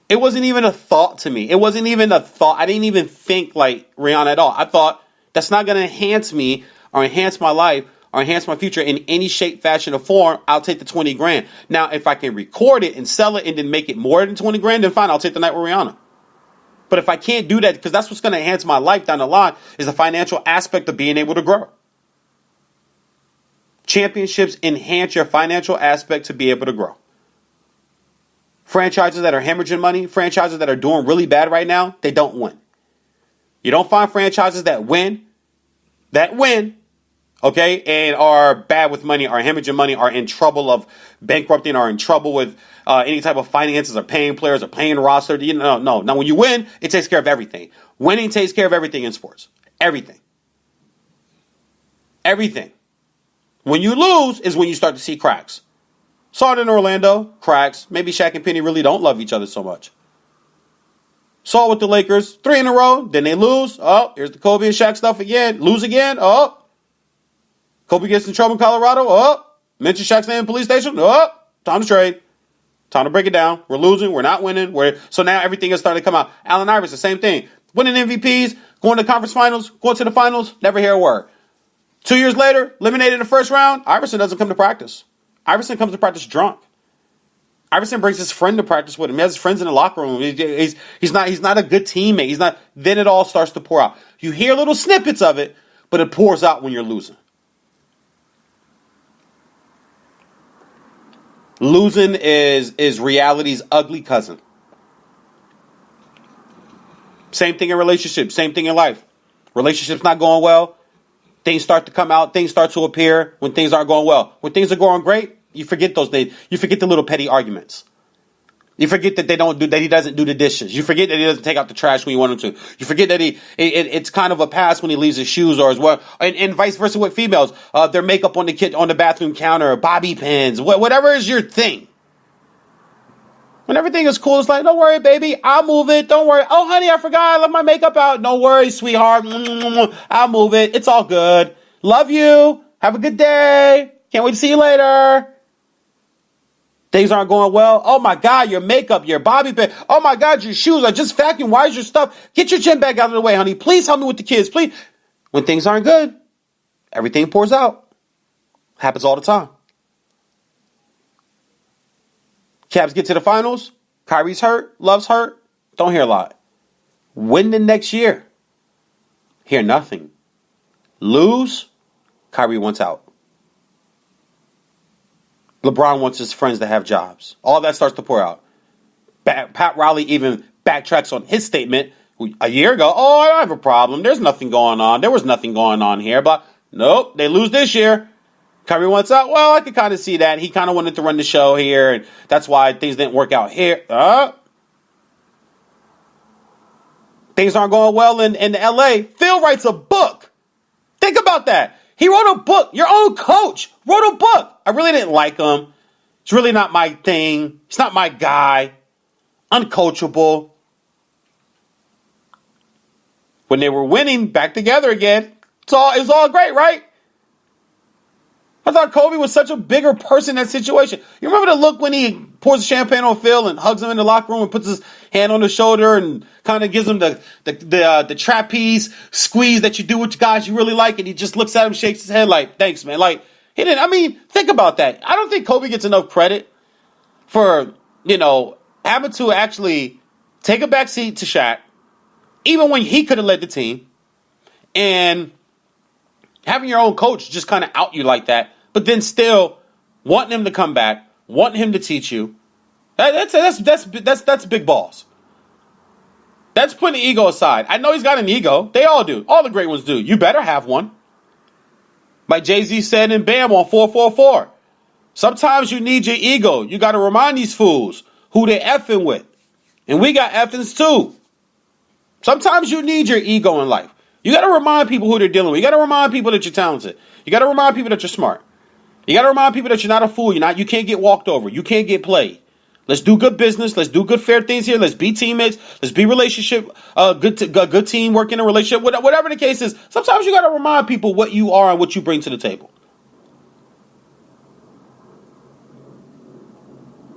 It wasn't even a thought to me. It wasn't even a thought. I didn't even think like Rihanna at all. I thought that's not going to enhance me or enhance my life or enhance my future in any shape, fashion, or form. I'll take the 20 grand. Now, if I can record it and sell it and then make it more than 20 grand, then fine, I'll take the night with Rihanna. But if I can't do that, because that's what's going to enhance my life down the line, is the financial aspect of being able to grow. Championships enhance your financial aspect to be able to grow. Franchises that are hemorrhaging money, franchises that are doing really bad right now, they don't win. You don't find franchises that win, okay, and are bad with money, are hemorrhaging money, are in trouble of bankrupting, are in trouble with any type of finances, or paying players, or paying roster. No. Now, when you win, it takes care of everything. Winning takes care of everything in sports. Everything. When you lose is when you start to see cracks. Saw it in Orlando, cracks. Maybe Shaq and Penny really don't love each other so much. Saw it with the Lakers, 3 in a row, then they lose. Oh, here's the Kobe and Shaq stuff again. Lose again. Oh, Kobe gets in trouble in Colorado. Oh, mention Shaq's name in police station. Oh, time to trade. Time to break it down. We're losing. We're not winning. So now everything is starting to come out. Allen Iverson, same thing. Winning MVPs, going to conference finals, going to the finals, never hear a word. 2 years later, eliminated in the first round, Iverson doesn't come to practice. Iverson comes to practice drunk. Iverson brings his friend to practice with him. He has his friends in the locker room. He's not a good teammate. He's not. Then it all starts to pour out. You hear little snippets of it, but it pours out when you're losing. Losing is reality's ugly cousin. Same thing in relationships. Same thing in life. Relationships not going well. Things start to come out. Things start to appear when things aren't going well. When things are going great, you forget those things. You forget the little petty arguments. You forget that he doesn't do the dishes. You forget that he doesn't take out the trash when you want him to. You forget that it's kind of a pass when he leaves his shoes or as well, and vice versa with females. Their makeup on the bathroom counter, bobby pins, whatever is your thing. When everything is cool, it's like, don't worry, baby, I'll move it. Don't worry. Oh, honey, I forgot I left my makeup out. Don't worry, sweetheart. I'll move it. It's all good. Love you. Have a good day. Can't wait to see you later. Things aren't going well. Oh my God, your makeup, your bobby pin. Oh my God, your shoes. I just vacuumed. Why is your stuff? Get your gym bag out of the way, honey. Please help me with the kids, please. When things aren't good, everything pours out. Happens all the time. Cavs get to the finals. Kyrie's hurt. Love's hurt. Don't hear a lot. Win the next year. Hear nothing. Lose. Kyrie wants out. LeBron wants his friends to have jobs. All that starts to pour out. Pat Riley even backtracks on his statement a year ago. Oh, I don't have a problem. There's nothing going on. There was nothing going on here. But nope, they lose this year. Kyrie wants out. Well, I could kind of see that. He kind of wanted to run the show here, and that's why things didn't work out here. Things aren't going well in L.A. Phil writes a book. Think about that. He wrote a book. Your own coach wrote a book. I really didn't like him. It's really not my thing. It's not my guy. Uncoachable. When they were winning, back together again. It was all great, right? I thought Kobe was such a bigger person in that situation. You remember the look when he pours the champagne on Phil and hugs him in the locker room and puts his hand on his shoulder and kind of gives him the trapeze squeeze that you do with guys you really like, and he just looks at him, shakes his head like, thanks, man. Like, he didn't, I mean, think about that. I don't think Kobe gets enough credit for, having to actually take a back seat to Shaq, even when he could have led the team, and having your own coach just kind of out you like that, but then still wanting him to come back, wanting him to teach you. That's big balls. That's putting the ego aside. I know he's got an ego. They all do. All the great ones do. You better have one. Like Jay-Z said in Bam on 444. Sometimes you need your ego. You got to remind these fools who they effing with. And we got effings too. Sometimes you need your ego in life. You got to remind people who they're dealing with. You got to remind people that you're talented. You got to remind people that you're smart. You got to remind people that you're not a fool. You can't get walked over. You can't get played. Let's do good business. Let's do good, fair things here. Let's be teammates. Let's be relationship. Good team working in a relationship. Whatever the case is, sometimes you got to remind people what you are and what you bring to the table.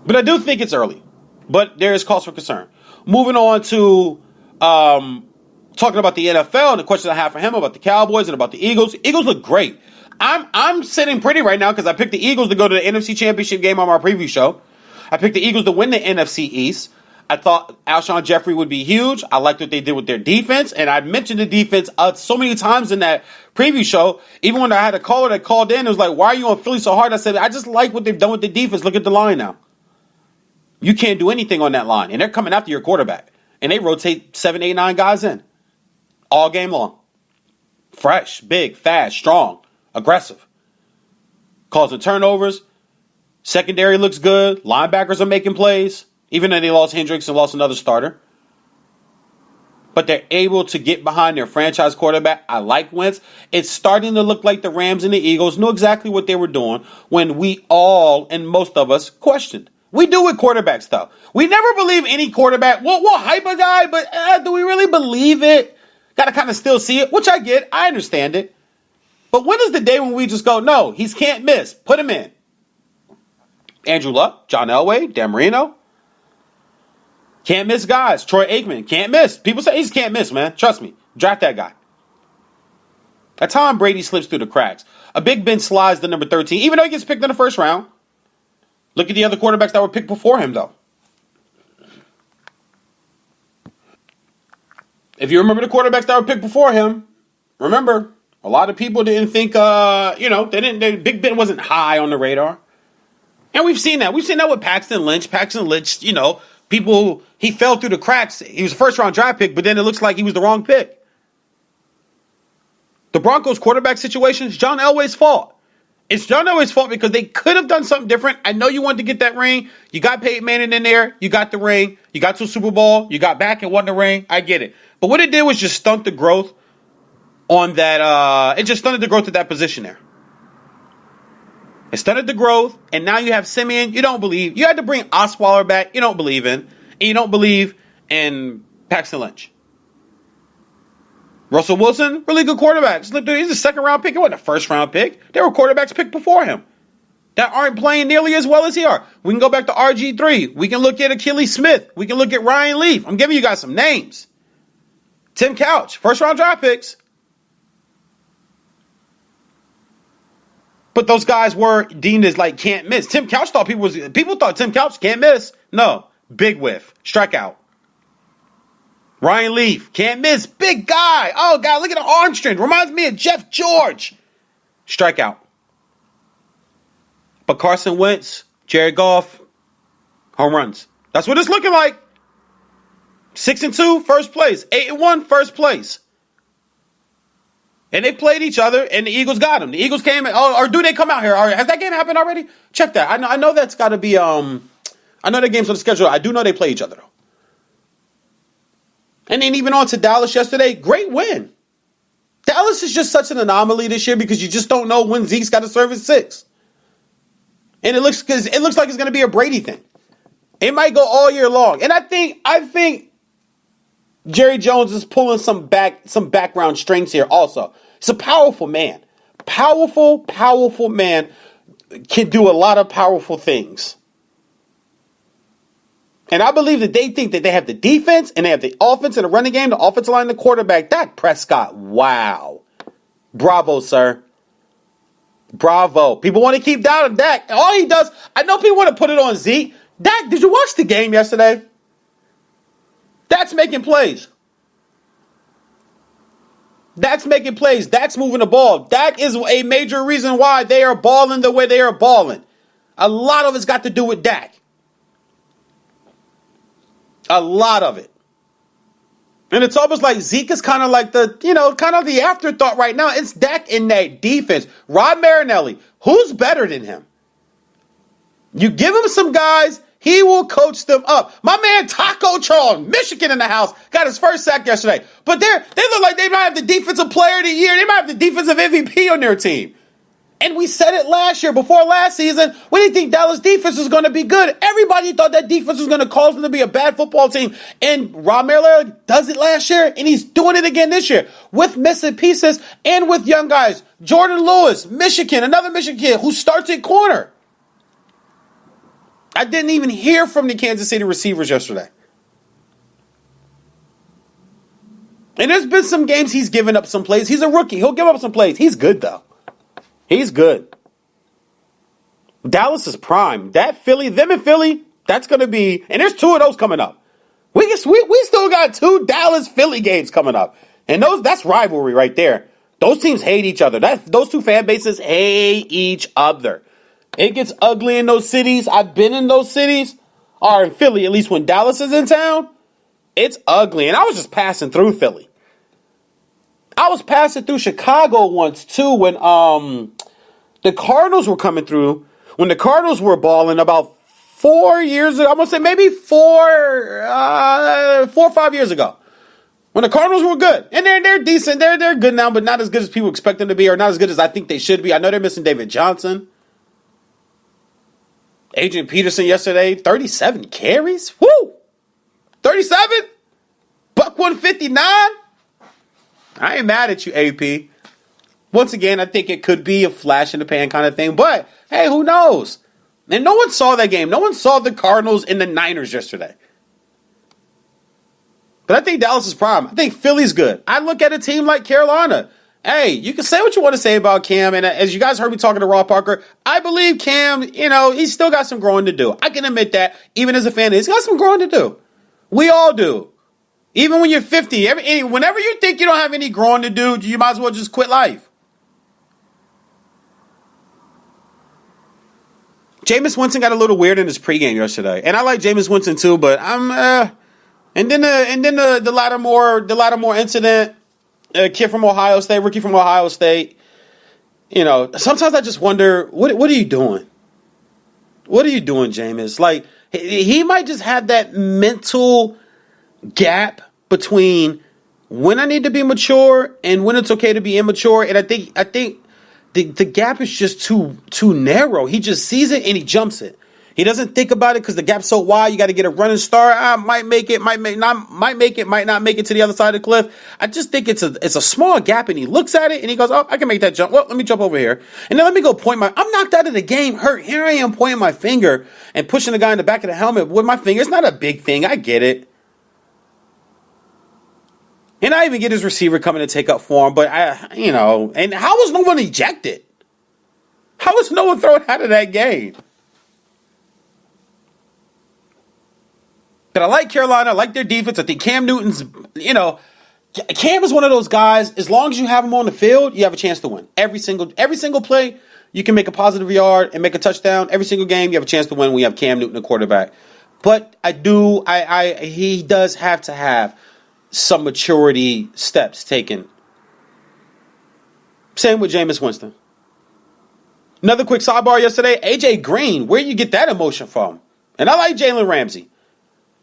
But I do think it's early. But there is cause for concern. Moving on to talking about the NFL and the question I have for him about the Cowboys and about the Eagles. Eagles look great. I'm sitting pretty right now because I picked the Eagles to go to the NFC Championship game on our preview show. I picked the Eagles to win the NFC East. I thought Alshon Jeffrey would be huge. I liked what they did with their defense, and I mentioned the defense so many times in that preview show. Even when I had a caller that called in, it was like, why are you on Philly so hard? I said, I just like what they've done with the defense. Look at the line now. You can't do anything on that line, and they're coming after your quarterback, and they rotate 7, 8, 9 guys in all game long. Fresh, big, fast, strong, aggressive. Causing turnovers. Secondary looks good. Linebackers are making plays. Even though they lost Hendricks and lost another starter. But they're able to get behind their franchise quarterback. I like Wentz. It's starting to look like the Rams and the Eagles knew exactly what they were doing when we all, and most of us, questioned. We do with quarterback stuff. We never believe any quarterback. We'll hype a guy, but do we really believe it? Got to kind of still see it, which I get. I understand it. But when is the day when we just go, no, he can't miss. Put him in. Andrew Luck, John Elway, Dan Marino. Can't miss guys. Troy Aikman, can't miss. People say he can't miss, man. Trust me. Draft that guy. At Tom Brady slips through the cracks. A Big Ben slides to number 13, even though he gets picked in the first round. Look at the other quarterbacks that were picked before him, though. If you remember the quarterbacks that were picked before him, remember, a lot of people didn't think, Big Ben wasn't high on the radar. And we've seen that. We've seen that with Paxton Lynch. Paxton Lynch, he fell through the cracks. He was a first-round draft pick, but then it looks like he was the wrong pick. The Broncos quarterback situation is John Elway's fault. It's John Elway's fault because they could have done something different. I know you wanted to get that ring. You got Peyton Manning in there. You got the ring. You got to a Super Bowl. You got back and won the ring. I get it. But what it did was just stunt the growth on that. It just stunted the growth of that position there. It stunted the growth, and now you have Simeon. You don't believe. You had to bring Osweiler back. You don't believe in. And you don't believe in Paxton Lynch. Russell Wilson, really good quarterback. He's a second-round pick. He wasn't a first-round pick. There were quarterbacks picked before him that aren't playing nearly as well as he are. We can go back to RG3. We can look at Achilles Smith. We can look at Ryan Leaf. I'm giving you guys some names. Tim Couch, first-round draft picks. But those guys were deemed as like can't miss. Tim Couch people thought Tim Couch can't miss. No, big whiff, strikeout. Ryan Leaf can't miss, big guy. Oh God, look at the arm strength. Reminds me of Jeff George. Strikeout. But Carson Wentz, Jared Goff, home runs. That's what it's looking like. 6-2, first place. 8-1, first place. And they played each other, and the Eagles got them. The Eagles came, or do they come out here? Has that game happened already? Check that. I know that's got to be, I know that game's on the schedule. I do know they play each other, though. And then even on to Dallas yesterday, great win. Dallas is just such an anomaly this year because you just don't know when Zeke's got to serve at 6. And it looks like it's going to be a Brady thing. It might go all year long. And I think Jerry Jones is pulling some background strings here also. He's a powerful man. Powerful man can do a lot of powerful things. And I believe that they think that they have the defense and they have the offense and the running game, the offensive line, the quarterback. Dak Prescott, wow. Bravo, sir. Bravo. People want to keep down Dak. All he does, I know people want to put it on Zeke. Dak, did you watch the game yesterday? Dak's making plays. Dak's making plays. Dak's moving the ball. Dak is a major reason why they are balling the way they are balling. A lot of it's got to do with Dak. A lot of it. And it's almost like Zeke is kind of like the afterthought right now. It's Dak in that defense. Rod Marinelli, who's better than him? You give him some guys, he will coach them up. My man Taco Charles, Michigan in the house, got his first sack yesterday. But they look like they might have the defensive player of the year. They might have the defensive MVP on their team. And we said it last year, before last season, we didn't think Dallas defense was going to be good. Everybody thought that defense was going to cause them to be a bad football team. And Rod Marinelli does it last year, and he's doing it again this year with missing pieces and with young guys. Jordan Lewis, Michigan, another Michigan kid who starts at corner. I didn't even hear from the Kansas City receivers yesterday. And there's been some games he's given up some plays. He's a rookie. He'll give up some plays. He's good, though. He's good. Dallas is prime. Them and Philly, that's going to be, and there's 2 of those coming up. We still got 2 Dallas-Philly games coming up. And that's rivalry right there. Those teams hate each other. Those 2 fan bases hate each other. It gets ugly in those cities. I've been in those cities. Or in Philly, at least when Dallas is in town. It's ugly. And I was just passing through Philly. I was passing through Chicago once, too, when the Cardinals were coming through. When the Cardinals were balling about 4 years ago. I'm going to say maybe 4 or 5 years ago. When the Cardinals were good. And they're decent. They're good now, but not as good as people expect them to be, or not as good as I think they should be. I know they're missing David Johnson. Adrian Peterson yesterday, 37 carries. Woo! 37? Buck 159? I ain't mad at you, AP. Once again, I think it could be a flash in the pan kind of thing. But, hey, who knows? And no one saw that game. No one saw the Cardinals and the Niners yesterday. But I think Dallas is prime. I think Philly's good. I look at a team like Carolina. Hey, you can say what you want to say about Cam, and as you guys heard me talking to Rob Parker, I believe Cam, he's still got some growing to do. I can admit that, even as a fan, he's got some growing to do. We all do. Even when you're 50, whenever you think you don't have any growing to do, you might as well just quit life. Jameis Winston got a little weird in his pregame yesterday, and I like Jameis Winston too, but and then the Lattimore incident, rookie from Ohio State. Sometimes I just wonder, what are you doing? What are you doing, Jameis? Like, he might just have that mental gap between when I need to be mature and when it's okay to be immature, and I think the gap is just too narrow. He just sees it and he jumps it. He doesn't think about it because the gap's so wide. You got to get a running start. Might make it, might not make it to the other side of the cliff. I just think it's a small gap, and he looks at it and he goes, "Oh, I can make that jump. Well, let me jump over here, and then let me go point I'm knocked out of the game, hurt. Here I am pointing my finger and pushing the guy in the back of the helmet with my finger. It's not a big thing. I get it." And I even get his receiver coming to take up for him, but and how was no one ejected? How was no one thrown out of that game? But I like Carolina. I like their defense. I think Cam Newton's, Cam is one of those guys, as long as you have him on the field, you have a chance to win. Every single play, you can make a positive yard and make a touchdown. Every single game, you have a chance to win when you have Cam Newton, the quarterback. But he does have to have some maturity steps taken. Same with Jameis Winston. Another quick sidebar yesterday, AJ Green, where you get that emotion from? And I like Jalen Ramsey.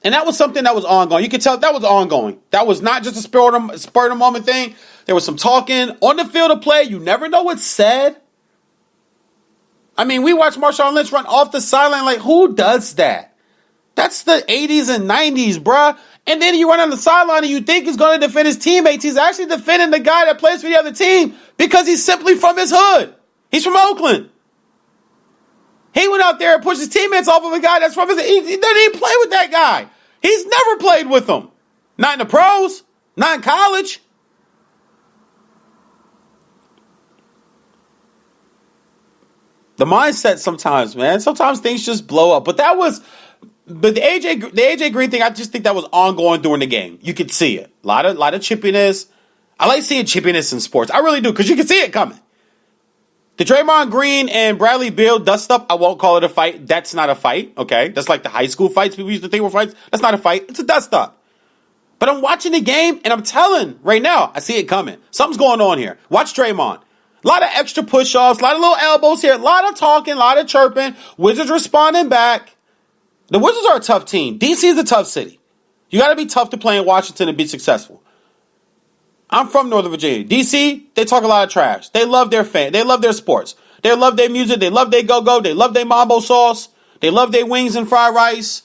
And that was something that was ongoing. You could tell that was ongoing. That was not just a spur of the moment thing. There was some talking on the field of play. You never know what's said. I mean, we watched Marshawn Lynch run off the sideline. Like, who does that? That's the 80s and 90s, bruh. And then you run on the sideline and you think he's going to defend his teammates. He's actually defending the guy that plays for the other team because he's simply from his hood. He's from Oakland. He went out there and pushed his teammates off of a guy that's from his... He didn't even play with that guy. He's never played with them. Not in the pros. Not in college. The mindset sometimes, man. Sometimes things just blow up. But the AJ Green thing, I just think that was ongoing during the game. You could see it. A lot of chippiness. I like seeing chippiness in sports. I really do, because you can see it coming. The Draymond Green and Bradley Beal dust up, I won't call it a fight. That's not a fight, okay? That's like the high school fights people used to think were fights. That's not a fight. It's a dust up. But I'm watching the game, and I'm telling right now, I see it coming. Something's going on here. Watch Draymond. A lot of extra push-offs, a lot of little elbows here, a lot of talking, a lot of chirping. Wizards responding back. The Wizards are a tough team. DC is a tough city. You got to be tough to play in Washington and be successful. I'm from Northern Virginia. DC, they talk a lot of trash. They love their fans. They love their sports. They love their music. They love their go-go. They love their mambo sauce. They love their wings and fried rice.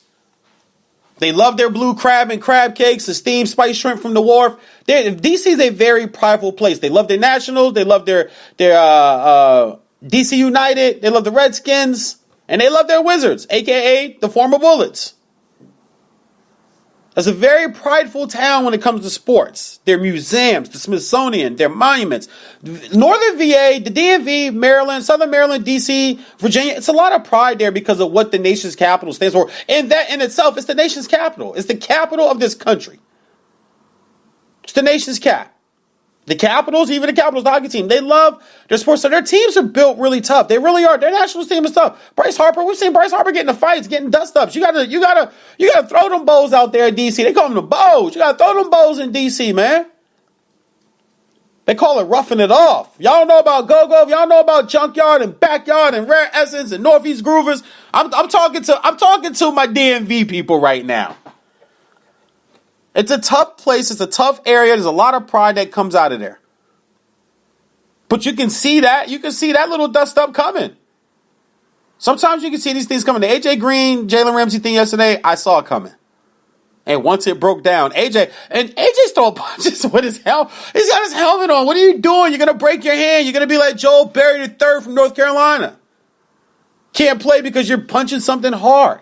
They love their blue crab and crab cakes, the steamed spiced shrimp from the wharf. DC is a very prideful place. They love their Nationals. They love their DC United. They love the Redskins. And they love their Wizards, a.k.a. the former Bullets. It's a very prideful town when it comes to sports. Their museums, the Smithsonian, their monuments. Northern VA, the DMV, Maryland, Southern Maryland, DC, Virginia. It's a lot of pride there because of what the nation's capital stands for. And that in itself is the nation's capital. It's the capital of this country. It's the nation's cap. The Capitals, even the Capitals, the hockey team, they love their sports. So their teams are built really tough. They really are. Their national team is tough. Bryce Harper, we've seen Bryce Harper getting in fights, getting dust ups. You gotta throw them bows out there in DC. They call them the bows. You gotta throw them bows in DC, man. They call it roughing it off. Y'all know about go-go. Y'all know about junkyard and backyard and rare essence and Northeast Groovers. I'm talking to my DMV people right now. It's a tough place. It's a tough area. There's a lot of pride that comes out of there. But you can see that. You can see that little dust up coming. Sometimes you can see these things coming. The AJ Green, Jalen Ramsey thing yesterday, I saw it coming. And once it broke down, AJ's throwing punches with his helmet. He's got his helmet on. What are you doing? You're going to break your hand. You're going to be like Joel Berry III from North Carolina. Can't play because you're punching something hard.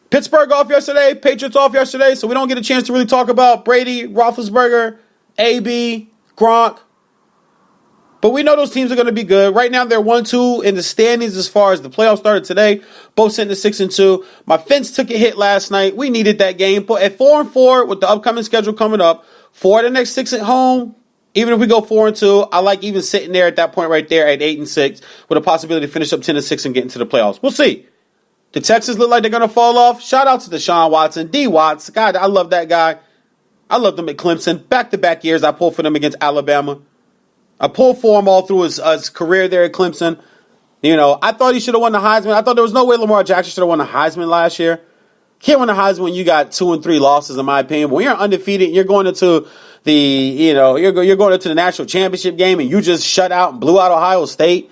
Pittsburgh off yesterday, Patriots off yesterday, so we don't get a chance to really talk about Brady, Roethlisberger, AB, Gronk. But we know those teams are going to be good. Right now, they're 1-2 in the standings as far as the playoffs started today. Both sitting at 6-2. My Finns took a hit last night. We needed that game. But at 4-4, with the upcoming schedule coming up, 4 of the next 6 at home, even if we go 4-2, I like even sitting there at that point right there at 8-6 with a possibility to finish up 10-6 and get into the playoffs. We'll see. The Texans look like they're going to fall off. Shout out to Deshaun Watson. D. Watts. God, I love that guy. I love them at Clemson. Back-to-back years I pulled for them against Alabama. I pulled for him all through his career there at Clemson. You know, I thought he should have won the Heisman. I thought there was no way Lamar Jackson should have won the Heisman last year. Can't win the Heisman when you got 2 and 3 losses, in my opinion. But when you're undefeated, you're going into you're going into the national championship game and you just shut out and blew out Ohio State.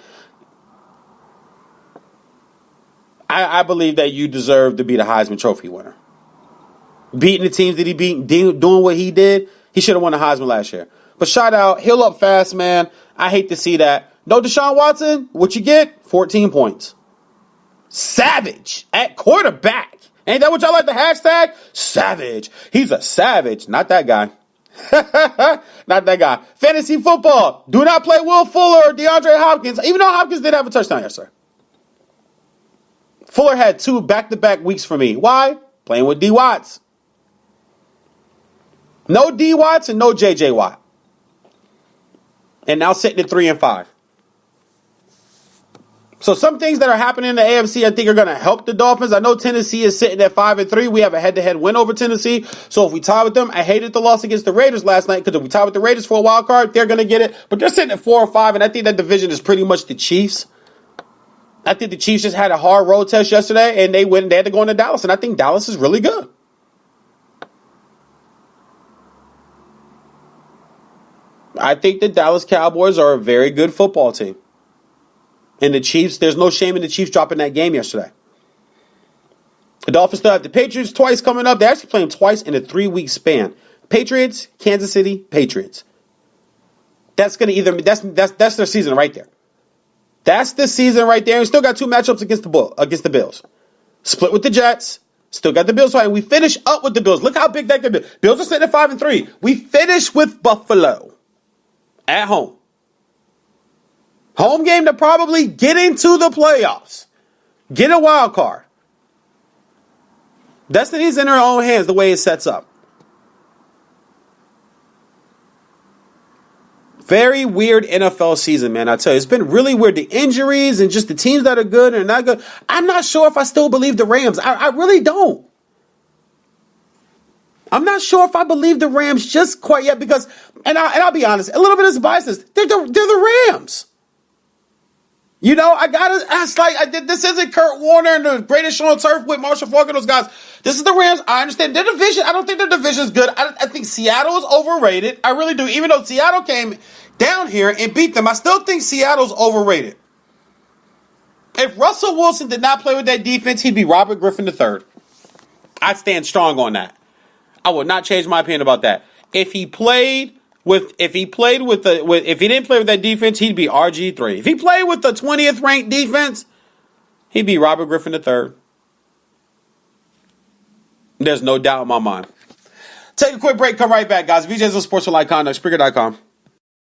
I believe that you deserve to be the Heisman Trophy winner. Beating the teams that he beat, doing what he did, he should have won the Heisman last year. But shout out, heal up fast, man. I hate to see that. No Deshaun Watson, what you get? 14 points. Savage at quarterback. Ain't that what y'all like the hashtag? Savage. He's a savage. Not that guy. Not that guy. Fantasy football. Do not play Will Fuller or DeAndre Hopkins, even though Hopkins did have a touchdown yesterday. Fuller had 2 back-to-back weeks for me. Why? Playing with D. Watts. No D. Watts and no J.J. Watt. And now sitting at 3-5. So some things that are happening in the AFC I think are going to help the Dolphins. I know Tennessee is sitting at 5-3. We have a head-to-head win over Tennessee. So if we tie with them, I hated the loss against the Raiders last night because if we tie with the Raiders for a wild card, they're going to get it. But they're sitting at 4-5, and I think that division is pretty much the Chiefs. I think the Chiefs just had a hard road test yesterday, and they had to go into Dallas, and I think Dallas is really good. I think the Dallas Cowboys are a very good football team. And the Chiefs, there's no shame in the Chiefs dropping that game yesterday. The Dolphins still have the Patriots twice coming up. They're actually playing twice in a 3-week span. Patriots, Kansas City, Patriots. That's going to either that's their season right there. That's the season right there. We still got 2 matchups against the Bills. Split with the Jets. Still got the Bills fighting. We finish up with the Bills. Look how big that could be. Bills are sitting at 5-3. We finish with Buffalo at home. Home game to probably get into the playoffs. Get a wild card. Destiny's in her own hands the way it sets up. Very weird NFL season, man. I tell you, it's been really weird. The injuries and just the teams that are good and not good. I'm not sure if I still believe the Rams. I really don't. I'm not sure if I believe the Rams just quite yet because, and I'll be honest, a little bit of bias. They're the Rams. You know, I gotta ask, this isn't Kurt Warner and the Greatest Show on Turf with Marshall Faulk and those guys. This is the Rams. I understand their division. I don't think their division is good. I think Seattle is overrated. I really do. Even though Seattle came down here and beat them, I still think Seattle's overrated. If Russell Wilson did not play with that defense, he'd be Robert Griffin III. I stand strong on that. I would not change my opinion about that. If he didn't play with that defense, he'd be RG3. If he played with the 20th ranked defense, he'd be Robert Griffin III. There's no doubt in my mind. Take a quick break. Come right back, guys. VJ's on Sports with Light Conduct. Spreaker.com.